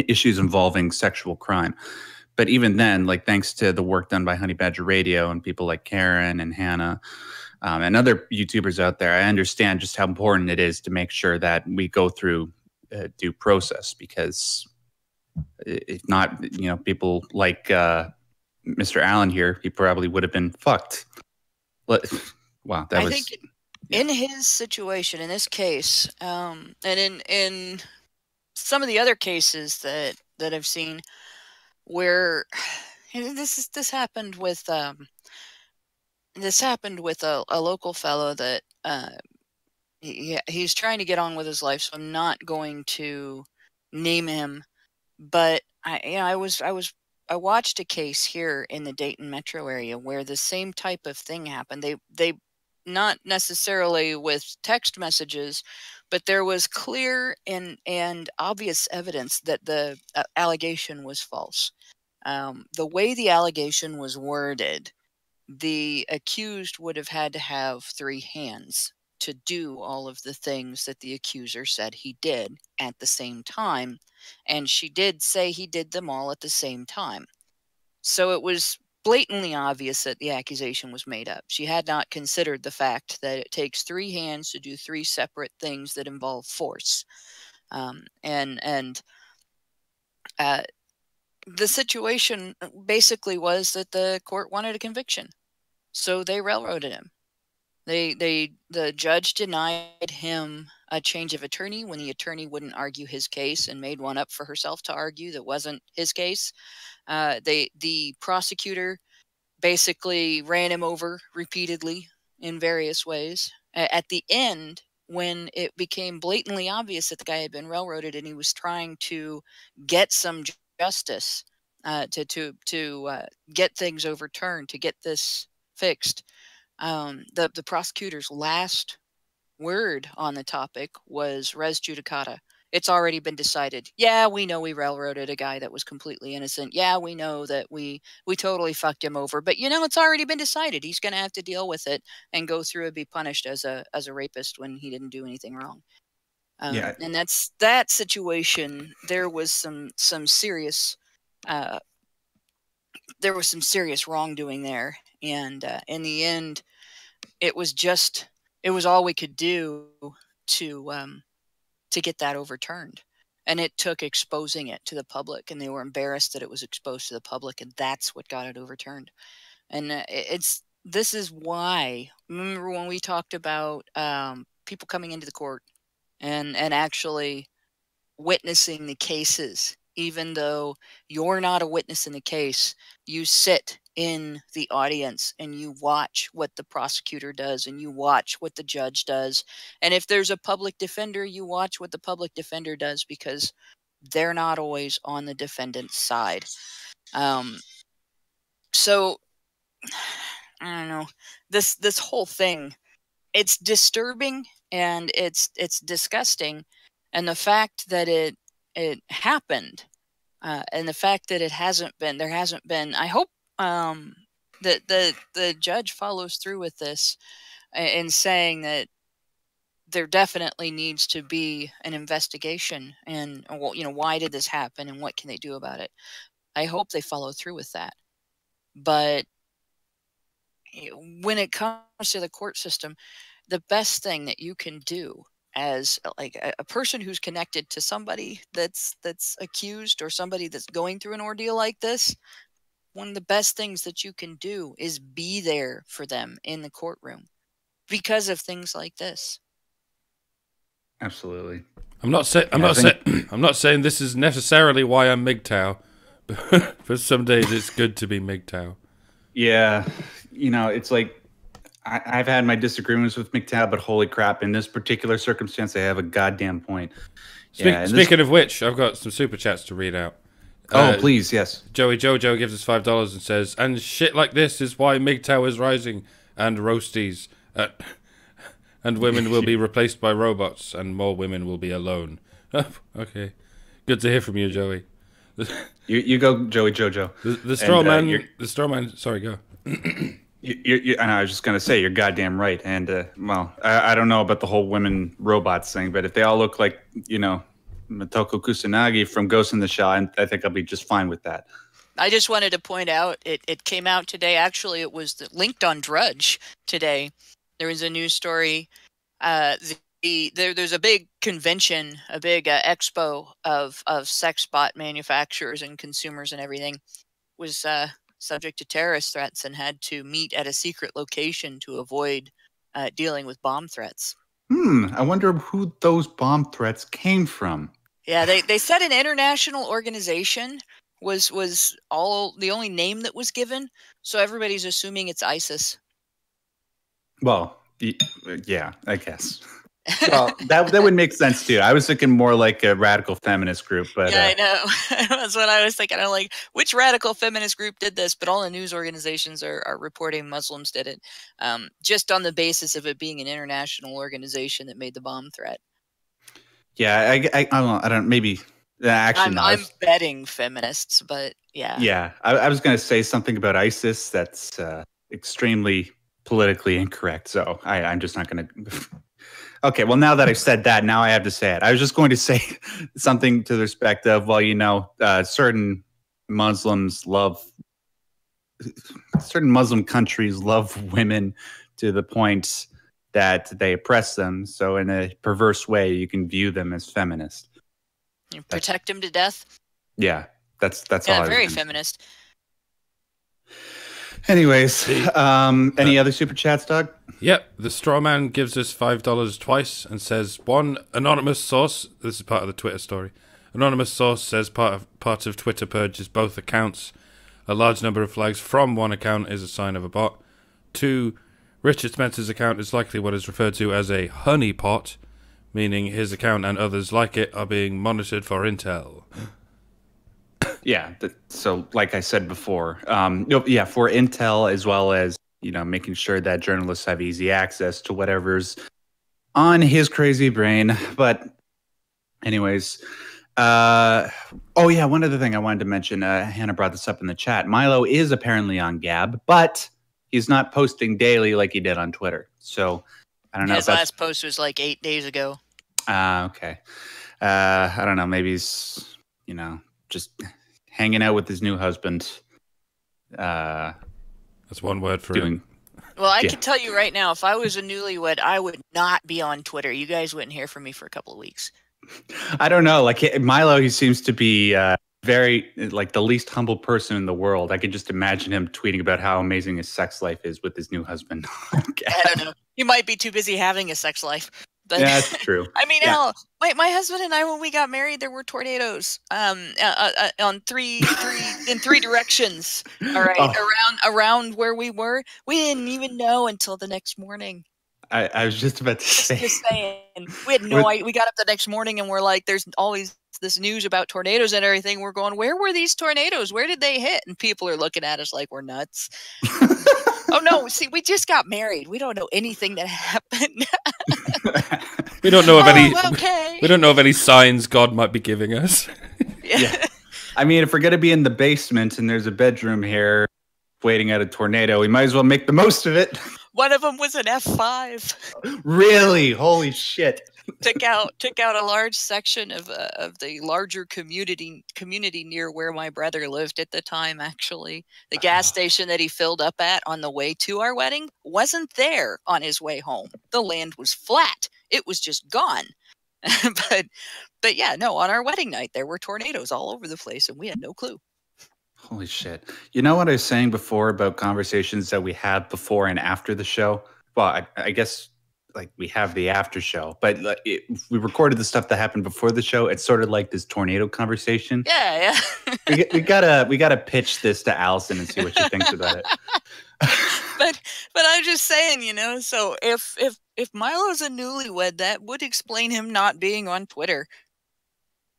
issues involving sexual crime. But even then, like thanks to the work done by Honey Badger Radio and people like Karen and Hannah and other YouTubers out there, I understand just how important it is to make sure that we go through due process, because if not, you know, people like Mr. Allen here, he probably would have been fucked. Wow, I think in his situation, in this case, and in some of the other cases that I've seen, where this happened with a local fellow that he's trying to get on with his life, so I'm not going to name him, but I watched a case here in the Dayton metro area where the same type of thing happened. They not necessarily with text messages, but there was clear and obvious evidence that the allegation was false. The way the allegation was worded, the accused would have had to have 3 hands to do all of the things that the accuser said he did at the same time. And she did say he did them all at the same time. So it was blatantly obvious that the accusation was made up. She had not considered the fact that it takes 3 hands to do 3 separate things that involve force. And uh, the situation basically was that the court wanted a conviction, so they railroaded him. The judge denied him a change of attorney when the attorney wouldn't argue his case and made one up for herself to argue that wasn't his case. The prosecutor basically ran him over repeatedly in various ways. At the end, when it became blatantly obvious that the guy had been railroaded and he was trying to get some justice, to get things overturned, to get this fixed, the prosecutor's last word on the topic was res judicata. It's already been decided. Yeah, we know we railroaded a guy that was completely innocent. Yeah, we know that we totally fucked him over. But it's already been decided. He's going to have to deal with it and go through and be punished as a rapist when he didn't do anything wrong. Yeah. And that's that situation. There was some serious wrongdoing there, and in the end, it was all we could do to get that overturned. And it took exposing it to the public, and they were embarrassed that it was exposed to the public, and that's what got it overturned. And this is why, remember when we talked about people coming into the court and actually witnessing the cases, even though you're not a witness in the case, you sit in the audience and you watch what the prosecutor does and you watch what the judge does. And if there's a public defender, you watch what the public defender does, because they're not always on the defendant's side. So I don't know, this whole thing, it's disturbing and it's disgusting. And the fact that it happened, and the fact that there hasn't been, I hope that the judge follows through with this in saying that there definitely needs to be an investigation, and why did this happen and what can they do about it. I hope they follow through with that. But when it comes to the court system, the best thing that you can do as like a person who's connected to somebody that's accused or somebody that's going through an ordeal like this, one of the best things that you can do is be there for them in the courtroom because of things like this. Absolutely. I'm not saying this is necessarily why I'm MGTOW, but some days it's good to be MGTOW. Yeah, it's like I've had my disagreements with MGTOW, but holy crap, in this particular circumstance, they have a goddamn point. Speaking of which, I've got some super chats to read out. Please, yes. Joey Jojo gives us $5 and says, and shit like this is why MGTOW is rising, and roasties, and women will be replaced by robots, and more women will be alone. Okay. Good to hear from you, Joey. You go, Joey Jojo. The straw man, sorry, go. And I was just going to say, you're goddamn right. And, I don't know about the whole women robots thing, but if they all look like, Motoko Kusanagi from Ghost in the Shell, I think I'll be just fine with that. I just wanted to point out, it came out today. Actually, it was linked on Drudge today. There was a news story. There's a big convention, a big expo of sex bot manufacturers and consumers and everything. Was subject to terrorist threats and had to meet at a secret location to avoid dealing with bomb threats. I wonder who those bomb threats came from. Yeah, they said an international organization was all the only name that was given, so everybody's assuming it's ISIS. Well, yeah, I guess. Well, that would make sense too. I was thinking more like a radical feminist group, but yeah, I know. That's what I was thinking. I'm like, which radical feminist group did this? But all the news organizations are reporting Muslims did it, just on the basis of it being an international organization that made the bomb threat. Yeah, I don't. Maybe actually, I'm betting feminists, but yeah. Yeah, I was going to say something about ISIS that's extremely politically incorrect. So I'm just not going to. Okay, well, now that I've said that, now I have to say it. I was just going to say something to the respect of, certain Muslims love certain Muslim countries love women to the point that they oppress them. So in a perverse way, you can view them as feminist. You protect him to death. Yeah, that's all. Yeah, very feminist. Anyways, any other super chats, Doug? Yep, the straw man gives us $5 twice and says, one anonymous source, this is part of the Twitter story, anonymous source says part of Twitter purges both accounts. A large number of flags from one account is a sign of a bot. 2, Richard Spencer's account is likely what is referred to as a honeypot, meaning his account and others like it are being monitored for intel. Yeah, so like I said before, for intel as well as, making sure that journalists have easy access to whatever's on his crazy brain. But anyways, one other thing I wanted to mention, Hannah brought this up in the chat. Milo is apparently on Gab, but he's not posting daily like he did on Twitter. So I don't know. His last post was like 8 days ago. Okay. I don't know. Maybe he's, just hanging out with his new husband. That's one word for him. Well, I can tell you right now, if I was a newlywed, I would not be on Twitter. You guys wouldn't hear from me for a couple of weeks. I don't know. Like Milo, he seems to be very like the least humble person in the world. I could just imagine him tweeting about how amazing his sex life is with his new husband. I don't know. He might be too busy having a sex life. But, yeah, that's true. I mean, hell, my husband and I, when we got married, there were tornadoes on three in 3 directions. All right, around where we were. We didn't even know until the next morning. I was just about to say. Just saying, we had no idea. We got up the next morning and we're like, "There's always this news about tornadoes and everything." We're going, "Where were these tornadoes? Where did they hit?" And people are looking at us like we're nuts. Oh no! See, we just got married. We don't know anything that happened. We don't know of any. Okay. We don't know of any signs God might be giving us. Yeah. I mean, if we're gonna be in the basement and there's a bedroom here waiting out a tornado, we might as well make the most of it. One of them was an F5. Really? Holy shit! took out a large section of the larger community near where my brother lived at the time. Actually, the gas station that he filled up at on the way to our wedding wasn't there on his way home. The land was flat; it was just gone. but yeah, no. On our wedding night, there were tornadoes all over the place, and we had no clue. Holy shit! You know what I was saying before about conversations that we had before and after the show? Well, I guess. Like we have the after show, but we recorded the stuff that happened before the show. It's sort of like this tornado conversation. Yeah. we gotta pitch this to Allison and see what she thinks about it. but I'm just saying, So if Milo's a newlywed, that would explain him not being on Twitter.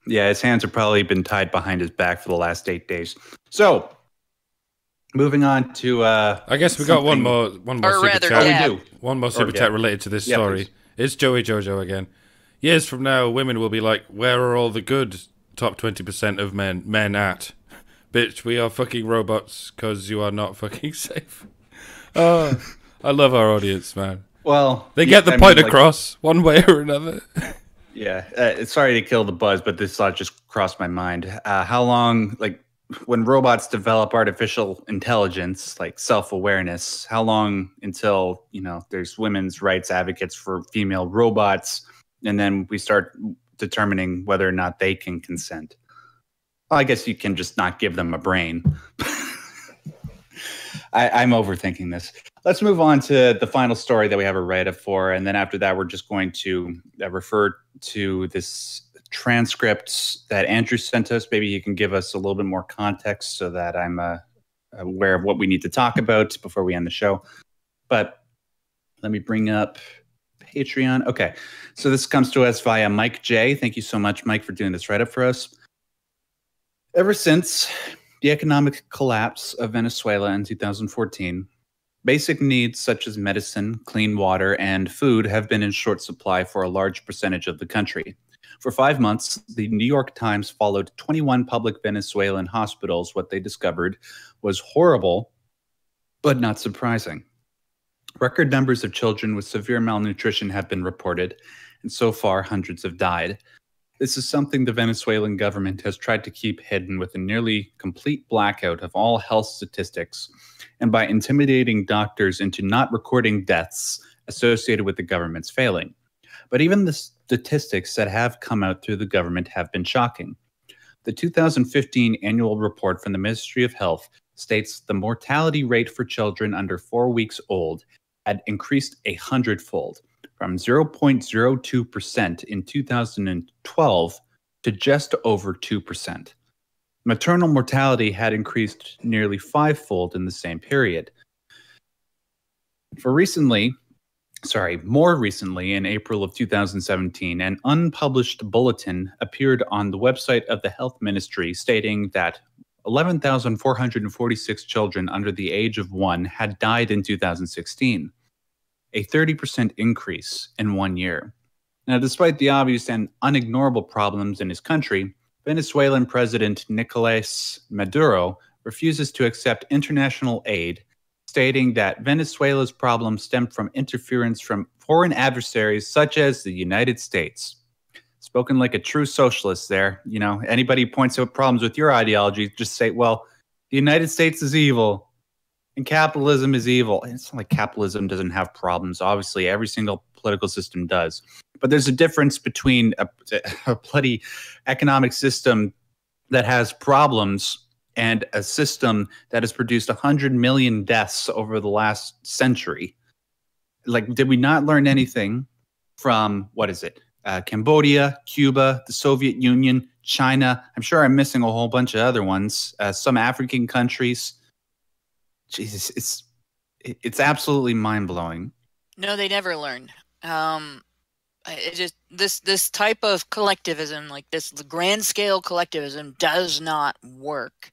Yeah, his hands have probably been tied behind his back for the last 8 days. So. Moving on to I guess we got one more super chat. We do. One more super chat related to this story. It's Joey Jojo again. Years from now, women will be like, "Where are all the good top 20% of men at? Bitch, we are fucking robots because you are not fucking safe." Oh, I love our audience, man. Well, they get the point across one way or another. Yeah, sorry to kill the buzz, but this thought just crossed my mind. How long, when robots develop artificial intelligence, like self-awareness, how long until, there's women's rights advocates for female robots, and then we start determining whether or not they can consent? Well, I guess you can just not give them a brain. I'm overthinking this. Let's move on to the final story that we have a write-up for, and then after that, we're just going to refer to this transcripts that Andrew sent us. Maybe you can give us a little bit more context so that I'm aware of what we need to talk about before we end the show. But let me bring up Patreon. Okay, so this comes to us via Mike J. Thank you so much, Mike, for doing this write-up for us. Ever since the economic collapse of Venezuela in 2014, basic needs such as medicine, clean water, and food have been in short supply for a large percentage of the country. For 5 months, the New York Times followed 21 public Venezuelan hospitals. What they discovered was horrible, but not surprising. Record numbers of children with severe malnutrition have been reported, and so far, hundreds have died. This is something the Venezuelan government has tried to keep hidden with a nearly complete blackout of all health statistics and by intimidating doctors into not recording deaths associated with the government's failing. But even the statistics that have come out through the government have been shocking. The 2015 annual report from the Ministry of Health states the mortality rate for children under 4 weeks old had increased 100-fold, from 0.02% in 2012 to just over 2%. Maternal mortality had increased nearly 5-fold in the same period. More recently, in April of 2017, an unpublished bulletin appeared on the website of the Health Ministry stating that 11,446 children under the age of 1 had died in 2016, a 30% increase in 1 year. Now, despite the obvious and unignorable problems in his country, Venezuelan President Nicolás Maduro refuses to accept international aid, stating that Venezuela's problems stem from interference from foreign adversaries such as the United States. Spoken like a true socialist there. You know, anybody points out problems with your ideology, just say, well, the United States is evil and capitalism is evil. And it's not like capitalism doesn't have problems. Obviously, every single political system does. But there's a difference between a bloody economic system that has problems and a system that has produced 100 million deaths over the last century. Like, did we not learn anything from, Cambodia, Cuba, the Soviet Union, China? I'm sure I'm missing a whole bunch of other ones. Some African countries. Jesus, it's absolutely mind-blowing. No, they never learn. It just this type of collectivism, like this, the grand scale collectivism, does not work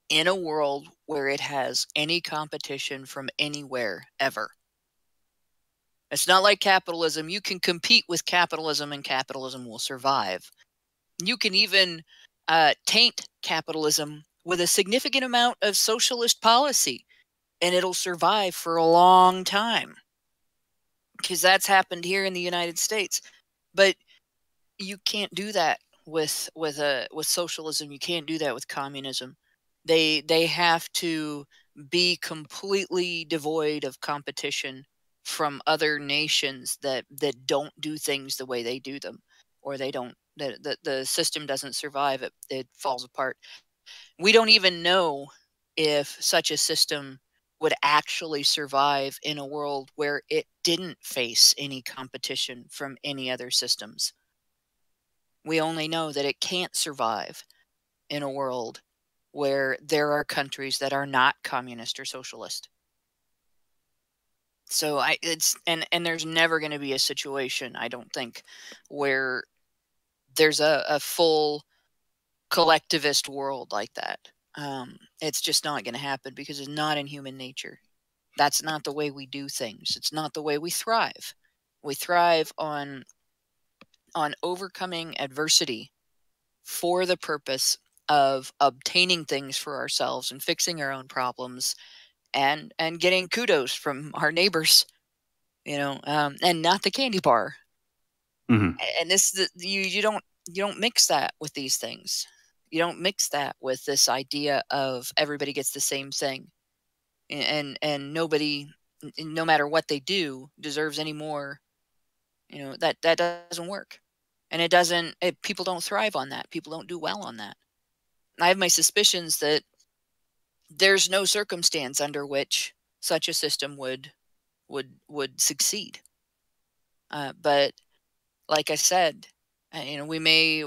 in a world where it has any competition from anywhere ever. It's not like capitalism. You can compete with capitalism and capitalism will survive. You can even taint capitalism with a significant amount of socialist policy and it'll survive for a long time. Because that's happened here in the United States. But you can't do that with socialism. You can't do that with communism. They have to be completely devoid of competition from other nations that don't do things the way they do them, or the system doesn't survive. It falls apart. We don't even know if such a system would actually survive in a world where it didn't face any competition from any other systems. We only know that it can't survive in a world where there are countries that are not communist or socialist. So there's never going to be a situation, I don't think, where there's a full collectivist world like that. It's just not going to happen because it's not in human nature. That's not the way we do things. It's not the way we thrive. We thrive on overcoming adversity for the purpose of obtaining things for ourselves and fixing our own problems and getting kudos from our neighbors, and not the candy bar. Mm-hmm. And you don't mix that with these things. You don't mix that with this idea of everybody gets the same thing, and nobody, no matter what they do, deserves any more. That doesn't work, and people don't thrive on that. People don't do well on that. I have my suspicions that there's no circumstance under which such a system would succeed. But like I said, we may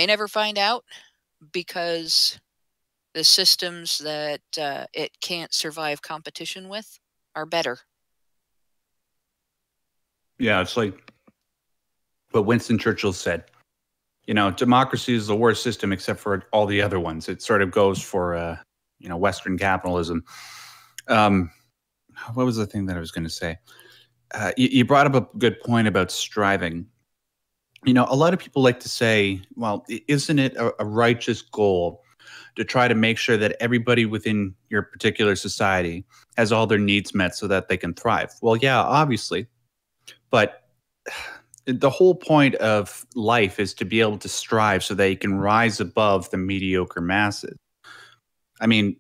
never find out, because the systems that it can't survive competition with are better. Yeah, it's like what Winston Churchill said. Democracy is the worst system except for all the other ones. It sort of goes for, Western capitalism. What was the thing that I was going to say? You brought up a good point about striving. A lot of people like to say, well, isn't it a righteous goal to try to make sure that everybody within your particular society has all their needs met so that they can thrive? Well, yeah, obviously. But the whole point of life is to be able to strive so that you can rise above the mediocre masses. I mean,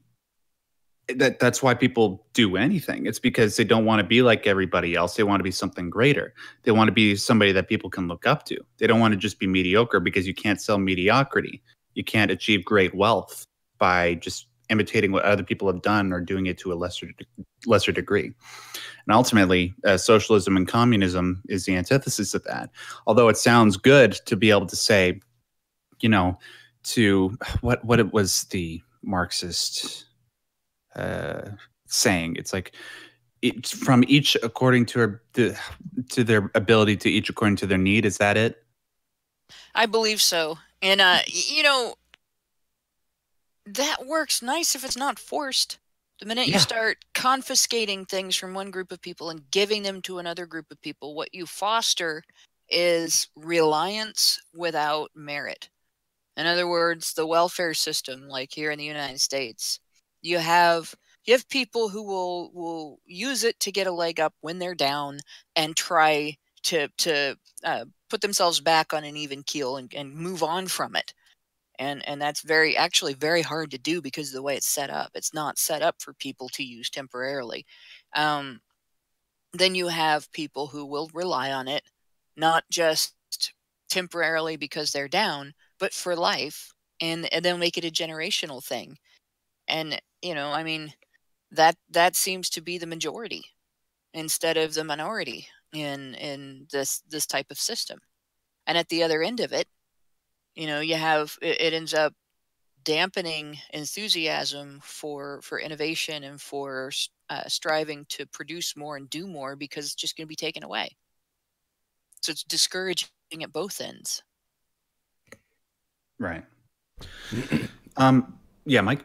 that's why people do anything. It's because they don't want to be like everybody else. They want to be something greater. They want to be somebody that people can look up to. They don't want to just be mediocre, because you can't sell mediocrity. You can't achieve great wealth by just imitating what other people have done or doing it to a lesser degree. And ultimately, socialism and communism is the antithesis of that. Although it sounds good to be able to say, to what it was the Marxist saying. It's like it's from each according to their ability, to each according to their need. Is that it? I believe so. And that works nice if it's not forced. The minute you start confiscating things from one group of people and giving them to another group of people, what you foster is reliance without merit. In other words, the welfare system, like here in the United States, you have people who will use it to get a leg up when they're down and try to put themselves back on an even keel and move on from it. And that's actually very hard to do because of the way it's set up. It's not set up for people to use temporarily. Then you have people who will rely on it, not just temporarily because they're down, but for life, and they'll make it a generational thing. And I mean, that seems to be the majority instead of the minority in this type of system. And at the other end of it, you have it ends up dampening enthusiasm for innovation and for striving to produce more and do more, because it's just going to be taken away. So it's discouraging at both ends. Right. Yeah, Mike.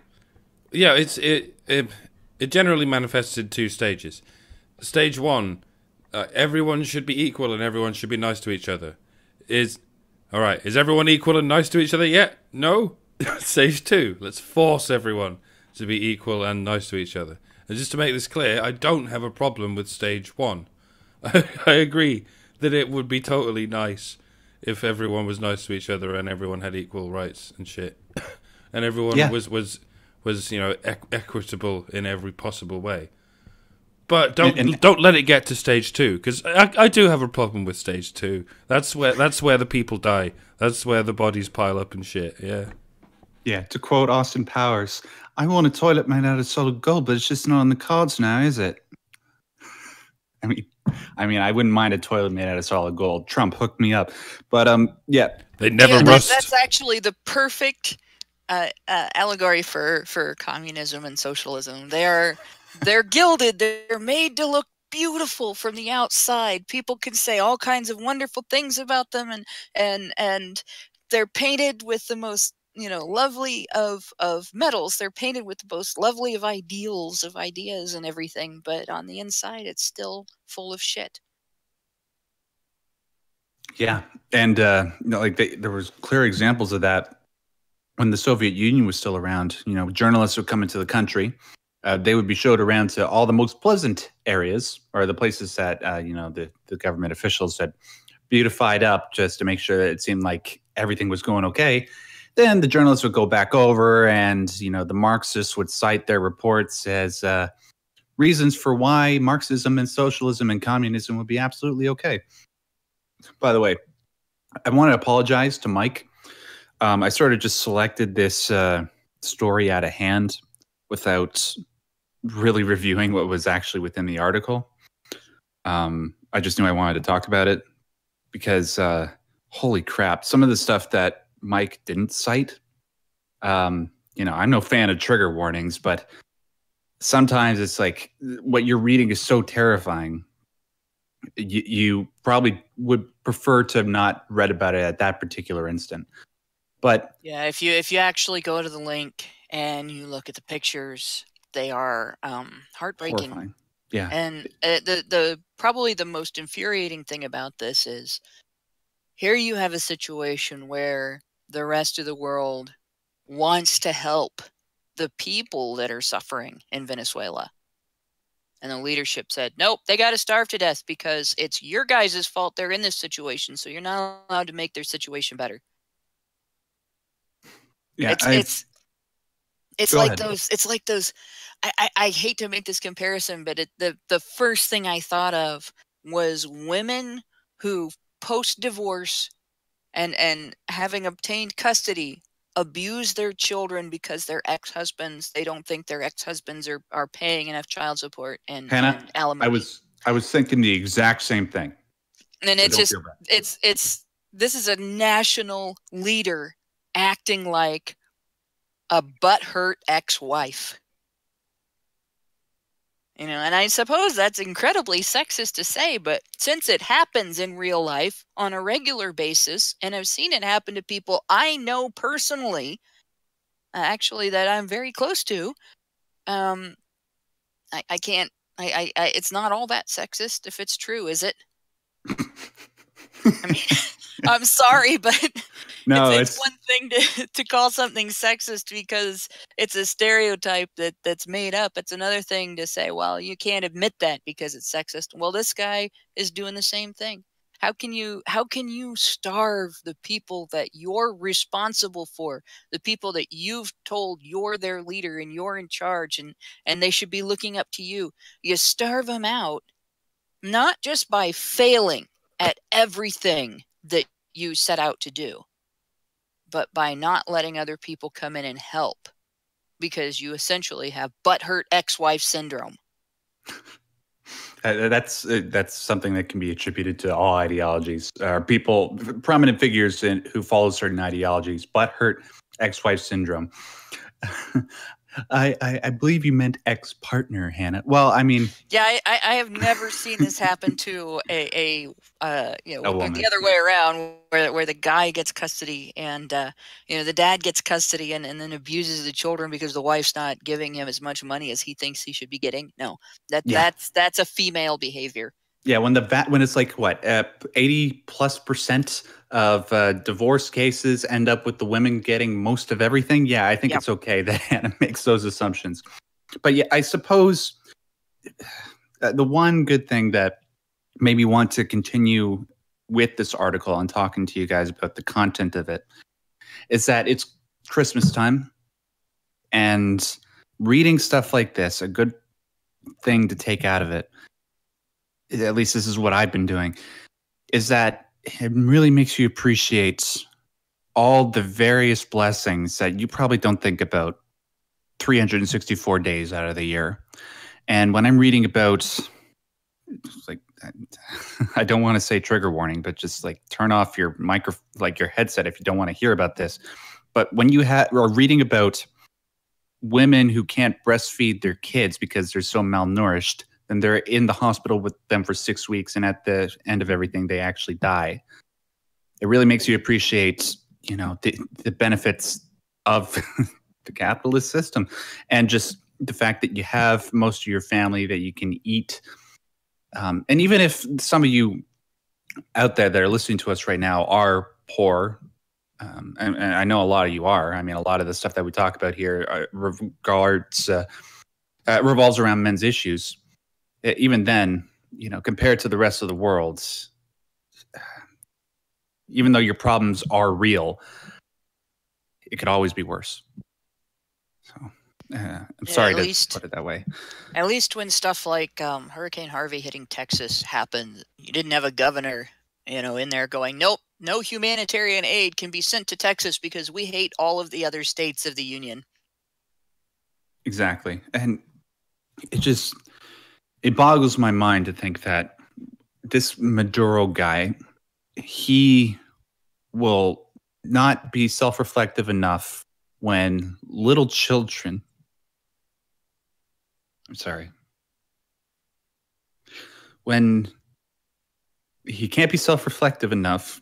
Yeah, it generally manifests in two stages. Stage one, everyone should be equal and everyone should be nice to each other. Is everyone equal and nice to each other yet? No? Stage two, let's force everyone to be equal and nice to each other. And just to make this clear, I don't have a problem with stage one. I agree that it would be totally nice if everyone was nice to each other and everyone had equal rights and shit. And everyone was equitable in every possible way. But don't let it get to stage two, because I do have a problem with stage two. That's where the people die. That's where the bodies pile up and shit. Yeah. Yeah. To quote Austin Powers, "I want a toilet made out of solid gold, but it's just not on the cards now, is it?" I mean, I wouldn't mind a toilet made out of solid gold. Trump hooked me up, but yeah, they never rust. That's actually the perfect allegory for communism and socialism. They're gilded. They're made to look beautiful from the outside. People can say all kinds of wonderful things about them, and they're painted with the most lovely of metals. They're painted with the most lovely of ideals, of ideas and everything, but on the inside it's still full of shit. Yeah. And there was clear examples of that when the Soviet Union was still around. Journalists would come into the country. They would be showed around to all the most pleasant areas, or the places that the government officials had beautified up just to make sure that it seemed like everything was going okay. Then the journalists would go back over, and the Marxists would cite their reports as reasons for why Marxism and socialism and communism would be absolutely okay. By the way, I want to apologize to Mike. I sort of just selected this story out of hand without really reviewing what was actually within the article. I just knew I wanted to talk about it because, holy crap, some of the stuff that Mike didn't cite. I'm no fan of trigger warnings, but sometimes it's like what you're reading is so terrifying. You probably would prefer to have not read about it at that particular instant. But yeah, if you actually go to the link and you look at the pictures, they are heartbreaking. Horrifying. Yeah. And the probably the most infuriating thing about this is, here you have a situation where the rest of the world wants to help the people that are suffering in Venezuela. And the leadership said, nope, they got to starve to death because it's your guys' fault they're in this situation. So you're not allowed to make their situation better. Yeah, It's Go like ahead. those. I hate to make this comparison, but the first thing I thought of was women who post divorce and having obtained custody abuse their children because their ex-husbands, they don't think their ex-husbands are paying enough child support and Hannah, alimony. I was thinking the exact same thing. And So it's don't just feel bad. it's this is a national leader acting like a butthurt ex-wife. And I suppose that's incredibly sexist to say, but since it happens in real life on a regular basis, and I've seen it happen to people I know personally, actually that I'm very close to, I can't, it's not all that sexist if it's true, is it? I mean, I'm sorry, but No, it's one thing to call something sexist because it's a stereotype that's made up. It's another thing to say, well, you can't admit that because it's sexist. Well, this guy is doing the same thing. How can you starve the people that you're responsible for, the people that you've told you're their leader and you're in charge and they should be looking up to you? You starve them out, not just by failing at everything that you set out to do, but by not letting other people come in and help because you essentially have butthurt ex-wife syndrome. That's something that can be attributed to all ideologies. People, prominent figures who follow certain ideologies, butthurt ex-wife syndrome. I believe you meant ex-partner, Hannah. Well, I mean, yeah, I have never seen this happen to a woman. The other way around, where the guy gets custody and the dad gets custody and then abuses the children because the wife's not giving him as much money as he thinks he should be getting. No, that's a female behavior. Yeah, when it's like what 80+% of divorce cases end up with the women getting most of everything. Yeah, I think it's okay that Hannah makes those assumptions. But yeah, I suppose the one good thing that made me want to continue with this article and talking to you guys about the content of it is that it's Christmas time, and reading stuff like this, a good thing to take out of it, at least this is what I've been doing, is that it really makes you appreciate all the various blessings that you probably don't think about 364 days out of the year. And when I'm reading about, like, I don't want to say trigger warning, but just like turn off your your headset if you don't want to hear about this. But when you are reading about women who can't breastfeed their kids because they're so malnourished, then they're in the hospital with them for 6 weeks, and at the end of everything, they actually die. It really makes you appreciate, the benefits of the capitalist system, and just the fact that you have most of your family that you can eat. And even if some of you out there that are listening to us right now are poor, and I know a lot of you are. I mean, a lot of the stuff that we talk about here revolves around men's issues. Even then, compared to the rest of the world, even though your problems are real, it could always be worse. So I'm sorry to put it that way. At least when stuff like Hurricane Harvey hitting Texas happened, you didn't have a governor, in there going, nope, no humanitarian aid can be sent to Texas because we hate all of the other states of the union. Exactly. And it boggles my mind to think that this Maduro guy, he will not be self-reflective enough when little children, when he can't be self-reflective enough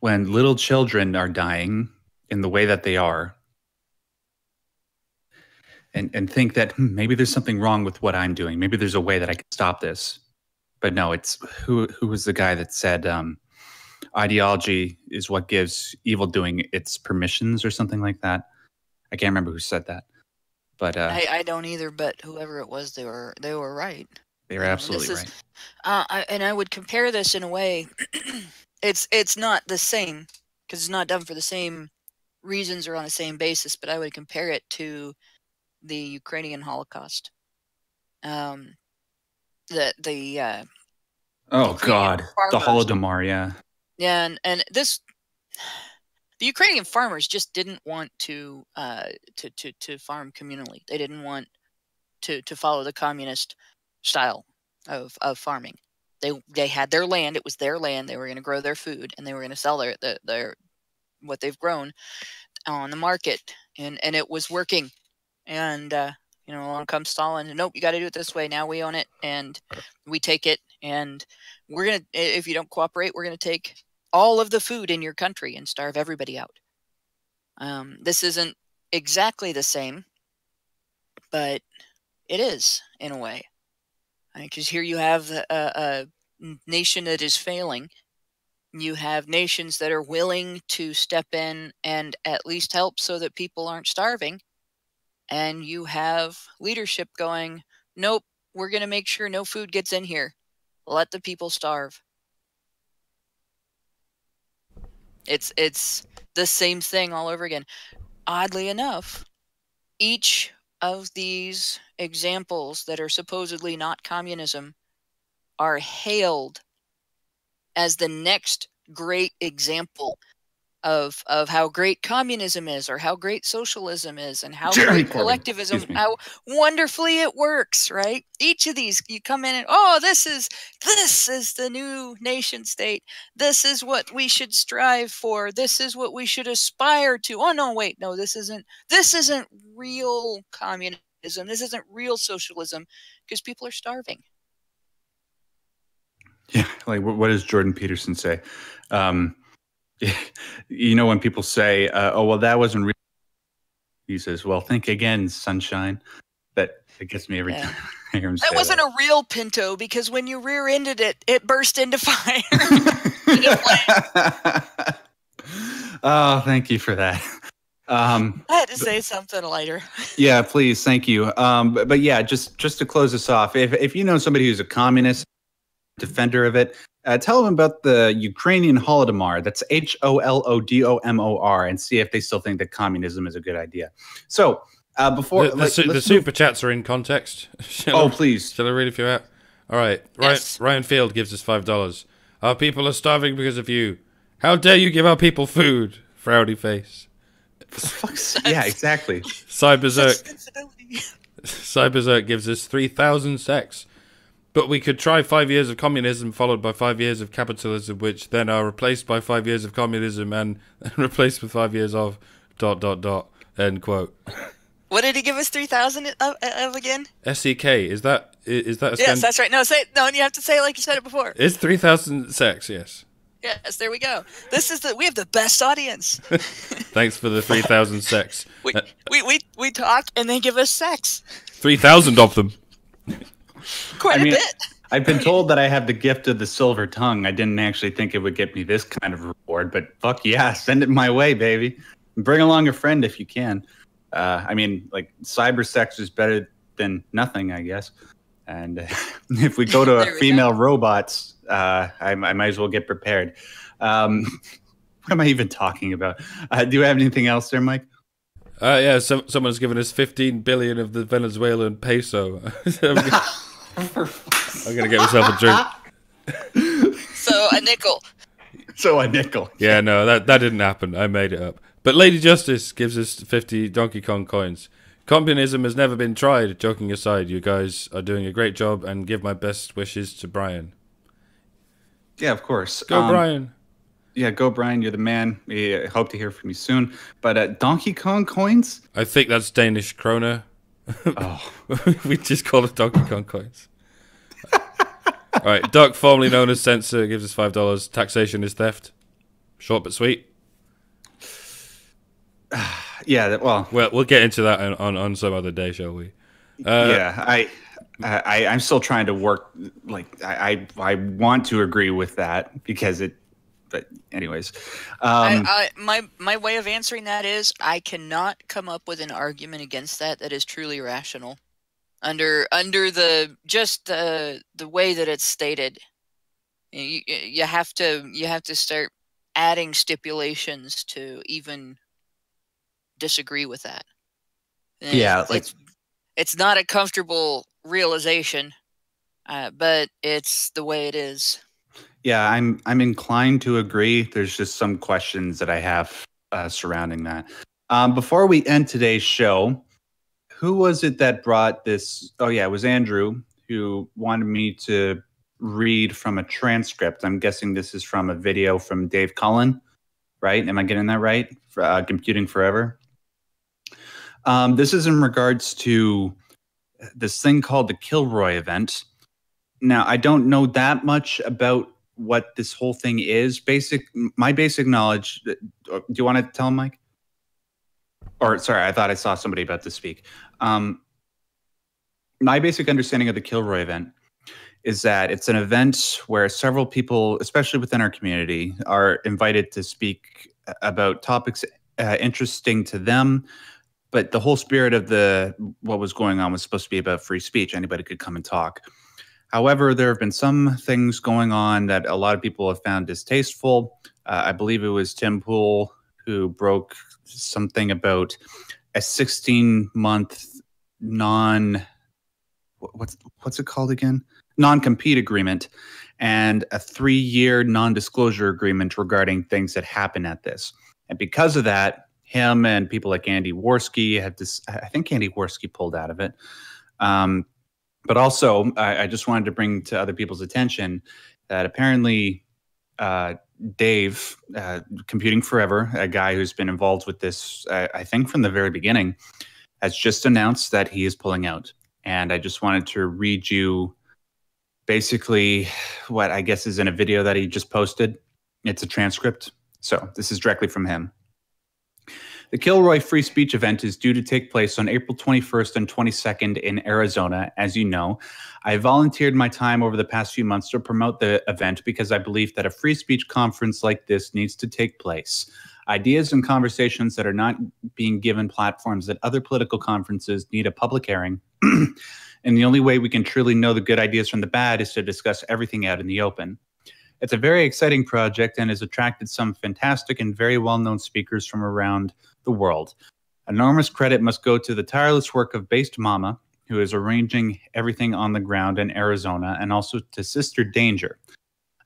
when little children are dying in the way that they are, and think that maybe there's something wrong with what I'm doing. Maybe there's a way that I can stop this. But no, it's who was the guy that said ideology is what gives evil doing its permissions or something like that. I can't remember who said that. But I don't either, but whoever it was, they were right. they're absolutely This right. is, I would compare this in a way. It's not the same because it's not done for the same reasons or on the same basis, but I would compare it to the Ukrainian Holocaust. Um, the Oh Ukrainian God, the farmers, Holodomor, yeah. yeah, and this the Ukrainian farmers just didn't want to farm communally. They didn't want to follow the communist style of farming. They had their land. It was their land. They were going to grow their food, and they were going to sell their what they've grown on the market, and it was working. And along comes Stalin, and nope, you got to do it this way. Now we own it, and we take it, and we're gonna. If you don't cooperate, we're gonna take all of the food in your country and starve everybody out. This isn't exactly the same, but it is in a way, because here you have a nation that is failing. You have nations that are willing to step in and at least help so that people aren't starving. And you have leadership going, nope, we're going to make sure no food gets in here. Let the people starve. It's the same thing all over again. Oddly enough, each of these examples that are supposedly not communism are hailed as the next great example of how great communism is, or how great socialism is, and how great collectivism, how wonderfully it works, right? Each of these, you come in and, oh, this is the new nation state. This is what we should strive for. This is what we should aspire to. Oh no, wait, no, this isn't real communism. This isn't real socialism, because people are starving. Yeah, like what does Jordan Peterson say? When people say, "Oh, well, that wasn't real," he says, "Well, think again, sunshine." That gets me every time I hear him say that. Wasn't a real Pinto, because when you rear-ended it, it burst into fire. Oh, thank you for that. I had to say something lighter. Yeah, please, thank you. But yeah, just to close this off, if you know somebody who's a communist defender of it, tell them about the Ukrainian Holodomor. That's HOLODOMOR, and see if they still think that communism is a good idea. So before the super chats are in context. Please. Shall I read a few out? All right. Yes. Ryan Field gives us $5. Our people are starving because of you. How dare you give our people food? Frowny face. Yeah, exactly. Cyberzerk gives us 3,000 sex. But we could try 5 years of communism followed by 5 years of capitalism, which then are replaced by 5 years of communism and replaced with 5 years of ... End quote. What did he give us 3,000 of again? SEK, is that a Yes, that's right. No, you have to say it like you said it before. It's 3,000 sex, yes. Yes, there we go. We have the best audience. Thanks for the 3,000 sex. We talk and they give us sex. 3,000 of them. Quite a bit. I've been told that I have the gift of the silver tongue. I didn't actually think it would get me this kind of reward, but fuck yeah, send it my way, baby. Bring along a friend if you can. Cyber sex is better than nothing, I guess. And if we go to female robots, I might as well get prepared. What am I even talking about? Do you have anything else there, Mike? Yeah, someone's given us 15 billion of the Venezuelan peso. I'm gonna get myself a drink. So a nickel. Yeah, no, that didn't happen. I made it up. But Lady Justice gives us 50 Donkey Kong coins. Communism has never been tried. Joking aside, you guys are doing a great job, and give my best wishes to Brian. Yeah, of course. Go, Brian. Yeah, go, Brian. You're the man. We hope to hear from you soon. But Donkey Kong coins? I think that's Danish kroner. Oh. We just call it Donkey Kong coins. All right, Duck, formerly known as Censor, gives us $5. Taxation is theft. Short but sweet. Yeah, well, we'll get into that on some other day, shall we? I'm still trying to work. Like, I want to agree with that because But anyways, my way of answering that is I cannot come up with an argument against that is truly rational under the way that it's stated. You have to start adding stipulations to even disagree with that. Yeah, it's not a comfortable realization, but it's the way it is. Yeah, I'm inclined to agree. There's just some questions that I have surrounding that. Before we end today's show, who was it that brought this? Oh yeah, it was Andrew who wanted me to read from a transcript. I'm guessing this is from a video from Dave Cullen, right? Am I getting that right? For, Computing Forever. This is in regards to this thing called the Kilroy event. Now, I don't know that much about what this whole thing is. My basic knowledge. Do you want to tell him, Mike? Or sorry, I thought I saw somebody about to speak. My basic understanding of the Kilroy event is that it's an event where several people, especially within our community, are invited to speak about topics interesting to them. But the whole spirit of what was going on was supposed to be about free speech. Anybody could come and talk. However, there have been some things going on that a lot of people have found distasteful. I believe it was Tim Pool who broke something about a 16-month what's it called again? Non-compete agreement and a 3-year non-disclosure agreement regarding things that happen at this. And because of that, him and people like Andy Worski had this. I think Andy Worski pulled out of it. But also, I just wanted to bring to other people's attention that apparently Dave, Computing Forever, a guy who's been involved with this, I think from the very beginning, has just announced that he is pulling out. And I just wanted to read you basically what I guess is in a video that he just posted. It's a transcript. So this is directly from him. The Kilroy Free Speech event is due to take place on April 21st and 22nd in Arizona. As you know, I volunteered my time over the past few months to promote the event because I believe that a free speech conference like this needs to take place. Ideas and conversations that are not being given platforms at other political conferences need a public airing. And the only way we can truly know the good ideas from the bad is to discuss everything out in the open. It's a very exciting project and has attracted some fantastic and very well-known speakers from around the world. Enormous credit must go to the tireless work of Based Mama, who is arranging everything on the ground in Arizona, and also to Sister Danger.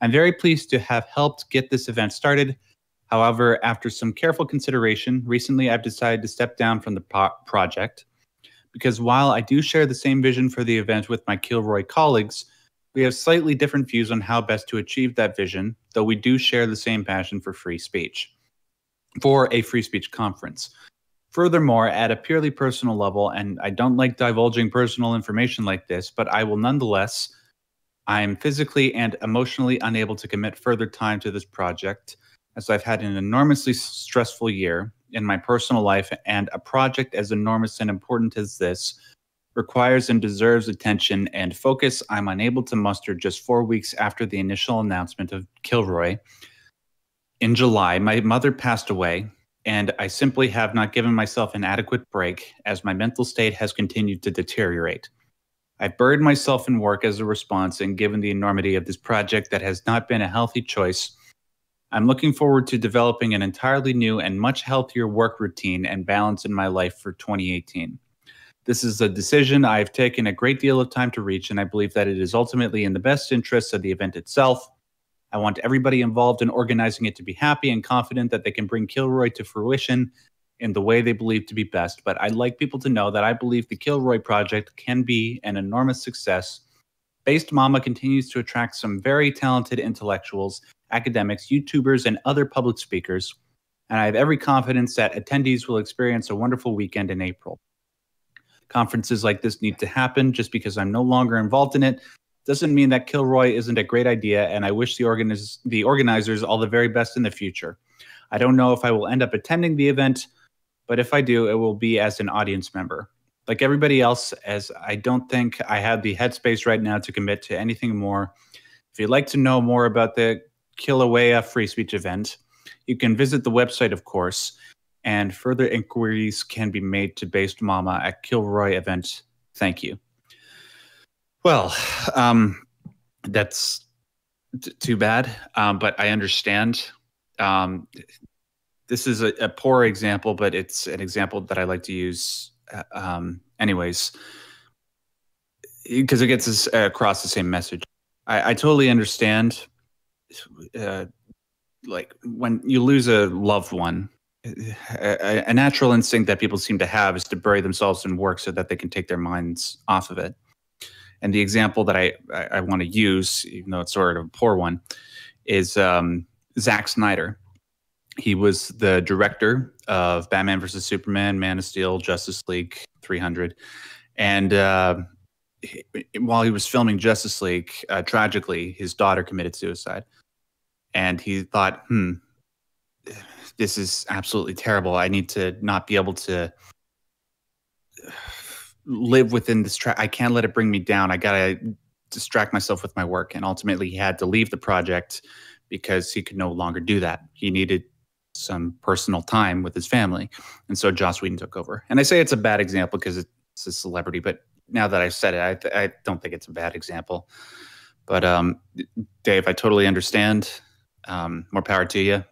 I'm very pleased to have helped get this event started. However, after some careful consideration, recently I've decided to step down from the project because while I do share the same vision for the event with my Kilroy colleagues, we have slightly different views on how best to achieve that vision, though we do share the same passion for free speech, for a free speech conference. Furthermore, at a purely personal level, and I don't like divulging personal information like this, but I will nonetheless, I am physically and emotionally unable to commit further time to this project, as I've had an enormously stressful year in my personal life, and a project as enormous and important as this requires and deserves attention and focus I'm unable to muster just 4 weeks after the initial announcement of Kilroy. In July, my mother passed away, and I simply have not given myself an adequate break as my mental state has continued to deteriorate. I've buried myself in work as a response, and given the enormity of this project that has not been a healthy choice, I'm looking forward to developing an entirely new and much healthier work routine and balance in my life for 2018. This is a decision I have taken a great deal of time to reach, and I believe that it is ultimately in the best interests of the event itself. I want everybody involved in organizing it to be happy and confident that they can bring Kilroy to fruition in the way they believe to be best. But I'd like people to know that I believe the Kilroy project can be an enormous success. Based Mama continues to attract some very talented intellectuals, academics, YouTubers, and other public speakers, and I have every confidence that attendees will experience a wonderful weekend in April. Conferences like this need to happen. Just because I'm no longer involved in it doesn't mean that Kilroy isn't a great idea, and I wish the organizers all the very best in the future. I don't know if I will end up attending the event, but if I do, it will be as an audience member. Like everybody else, as I don't think I have the headspace right now to commit to anything more. If you'd like to know more about the Kilauea free speech event. You can visit the website, of course, and further inquiries can be made to Based Mama at Kilroy event. Thank you. Well, that's too bad, but I understand. This is a poor example, but it's an example that I like to use anyways, because it gets us across the same message. I totally understand. Like when you lose a loved one, a natural instinct that people seem to have is to bury themselves in work so that they can take their minds off of it. And the example that I want to use, even though it's sort of a poor one, is Zack Snyder. He was the director of Batman vs. Superman, Man of Steel, Justice League 300. And while he was filming Justice League, tragically, his daughter committed suicide. And he thought, this is absolutely terrible. I need to not be able to live within this track. I can't let it bring me down. I got to distract myself with my work. And ultimately, he had to leave the project because he could no longer do that. He needed some personal time with his family. And so Joss Whedon took over. And I say it's a bad example because it's a celebrity, but now that I've said it, I don't think it's a bad example. But Dave, I totally understand. More power to you.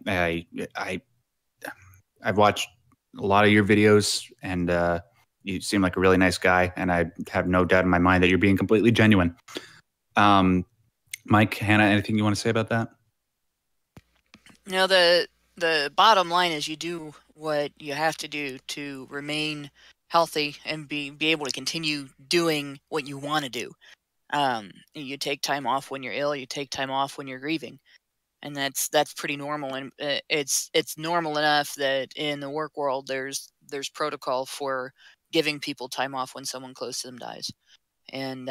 I've watched a lot of your videos, and you seem like a really nice guy, and I have no doubt in my mind that you're being completely genuine. Mike, Hannah, anything you want to say about that? You know, the bottom line is you do what you have to do to remain healthy and be able to continue doing what you want to do. You take time off when you're ill. You take time off when you're grieving, and that's pretty normal. And it's normal enough that in the work world there's protocol for giving people time off when someone close to them dies, and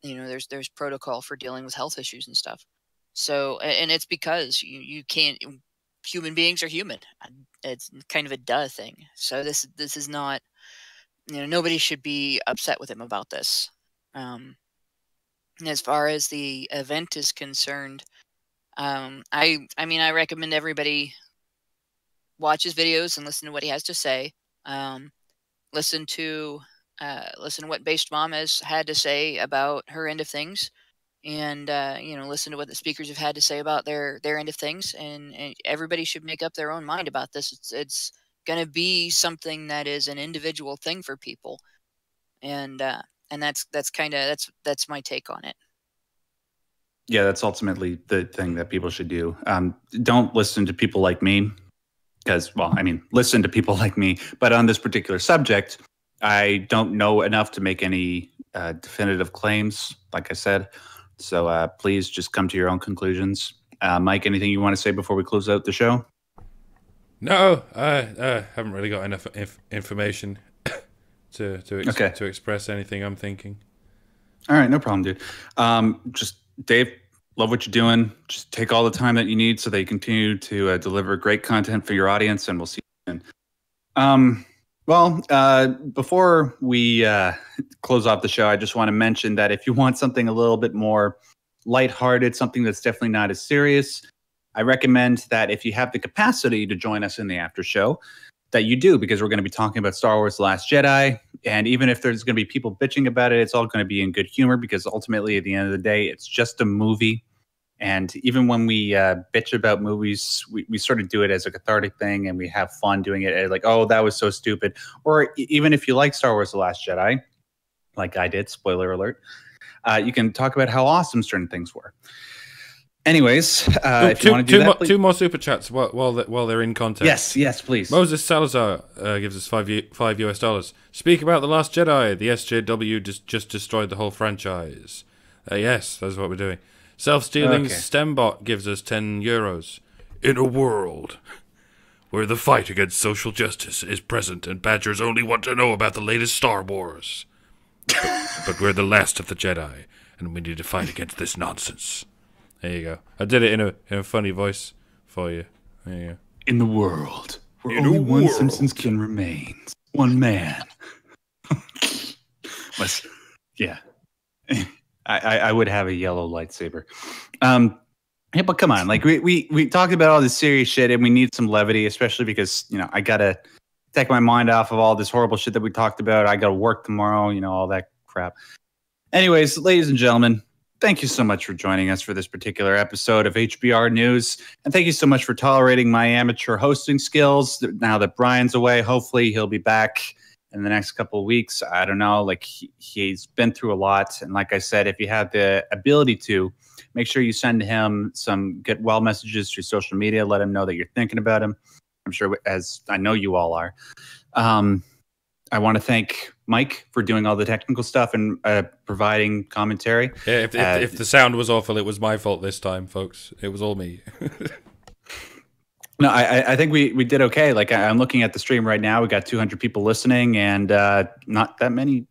there's protocol for dealing with health issues and stuff. So, and it's because you can't. Human beings are human. It's kind of a duh thing. So this is not. Nobody should be upset with him about this. As far as the event is concerned, I recommend everybody watch his videos and listen to what he has to say. Listen to what Based Mom has had to say about her end of things, and listen to what the speakers have had to say about their end of things. And everybody should make up their own mind about this. It's going to be something that is an individual thing for people, and that's my take on it. Yeah, that's ultimately the thing that people should do. Don't listen to people like me, because, listen to people like me, but on this particular subject, I don't know enough to make any definitive claims, like I said. So please just come to your own conclusions. Mike, anything you want to say before we close out the show? No, I haven't really got enough information to express anything I'm thinking. All right, no problem, dude. Just Dave, love what you're doing. Just take all the time that you need so that you continue to deliver great content for your audience, and we'll see you soon. Before we close off the show, I just want to mention that if you want something a little bit more lighthearted, something that's definitely not as serious, I recommend that if you have the capacity to join us in the after show, that you do, because we're going to be talking about Star Wars: The Last Jedi. And even if there's going to be people bitching about it, it's all going to be in good humor, because ultimately, at the end of the day, it's just a movie. And even when we bitch about movies, we sort of do it as a cathartic thing, and we have fun doing it. Like, oh, that was so stupid. Or even if you like Star Wars: The Last Jedi, like I did, spoiler alert, you can talk about how awesome certain things were. Anyways, if you want to do that, two more super chats while they're in context. Yes, please. Moses Salazar gives us $5 US. Speak about The Last Jedi. The SJW just destroyed the whole franchise. Yes, that's what we're doing. Self-stealing Stembot gives us €10. In a world where the fight against social justice is present and badgers only want to know about the latest Star Wars. But we're the last of the Jedi, and we need to fight against this nonsense. There you go. I did it in a funny voice for you. There you go. In the world where only one Simpsons can remain. One man. Yeah. I would have a yellow lightsaber. Hey, but come on, like we talked about all this serious shit, and we need some levity, especially because I gotta take my mind off of all this horrible shit that we talked about. I gotta work tomorrow, all that crap. Anyways, ladies and gentlemen, thank you so much for joining us for this particular episode of HBR News, and thank you so much for tolerating my amateur hosting skills. Now that Brian's away, hopefully he'll be back in the next couple of weeks. I don't know, like he's been through a lot, and like I said, if you have the ability to, make sure you send him some get well messages through social media. Let him know that you're thinking about him. I'm sure, as I know you all are. I want to thank Mike for doing all the technical stuff and providing commentary. Yeah, if the sound was awful, it was my fault this time, folks. It was all me. No, I think we did okay. Like I'm looking at the stream right now. We got 200 people listening, and not that many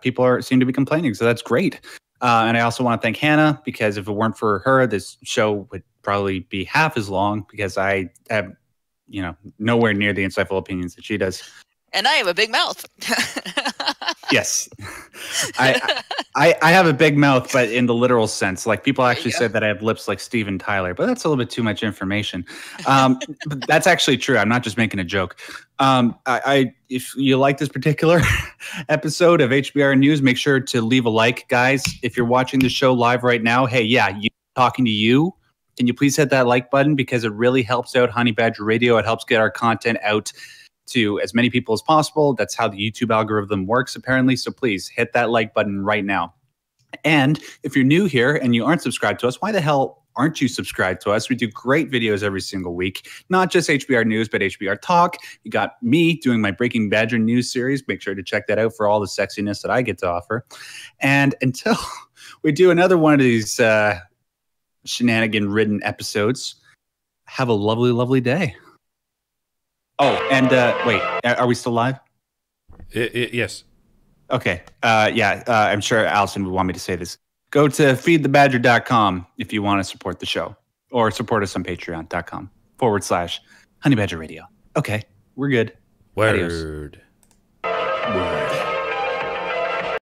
people seem to be complaining. So that's great. And I also want to thank Hannah, because if it weren't for her, this show would probably be half as long, because I have, nowhere near the insightful opinions that she does. And I have a big mouth. Yes. I have a big mouth, but in the literal sense. Like people actually said that I have lips like Steven Tyler, but that's a little bit too much information. But that's actually true. I'm not just making a joke. If you like this particular episode of HBR News, make sure to leave a like, guys. If you're watching the show live right now, hey, talking to you. Can you please hit that like button, because it really helps out Honey Badger Radio. It helps get our content out to as many people as possible. That's how the YouTube algorithm works, apparently. So please hit that like button right now. And if you're new here and you aren't subscribed to us, why the hell aren't you subscribed to us? We do great videos every single week, not just HBR News, but HBR Talk. You got me doing my Breaking Badger news series. Make sure to check that out for all the sexiness that I get to offer. And until we do another one of these shenanigan-ridden episodes, have a lovely, lovely day. Oh, and wait, are we still live? Yes. Okay. I'm sure Allison would want me to say this. Go to feedthebadger.com if you want to support the show, or support us on patreon.com/Honey Badger Radio. Okay, we're good. Word. Adios.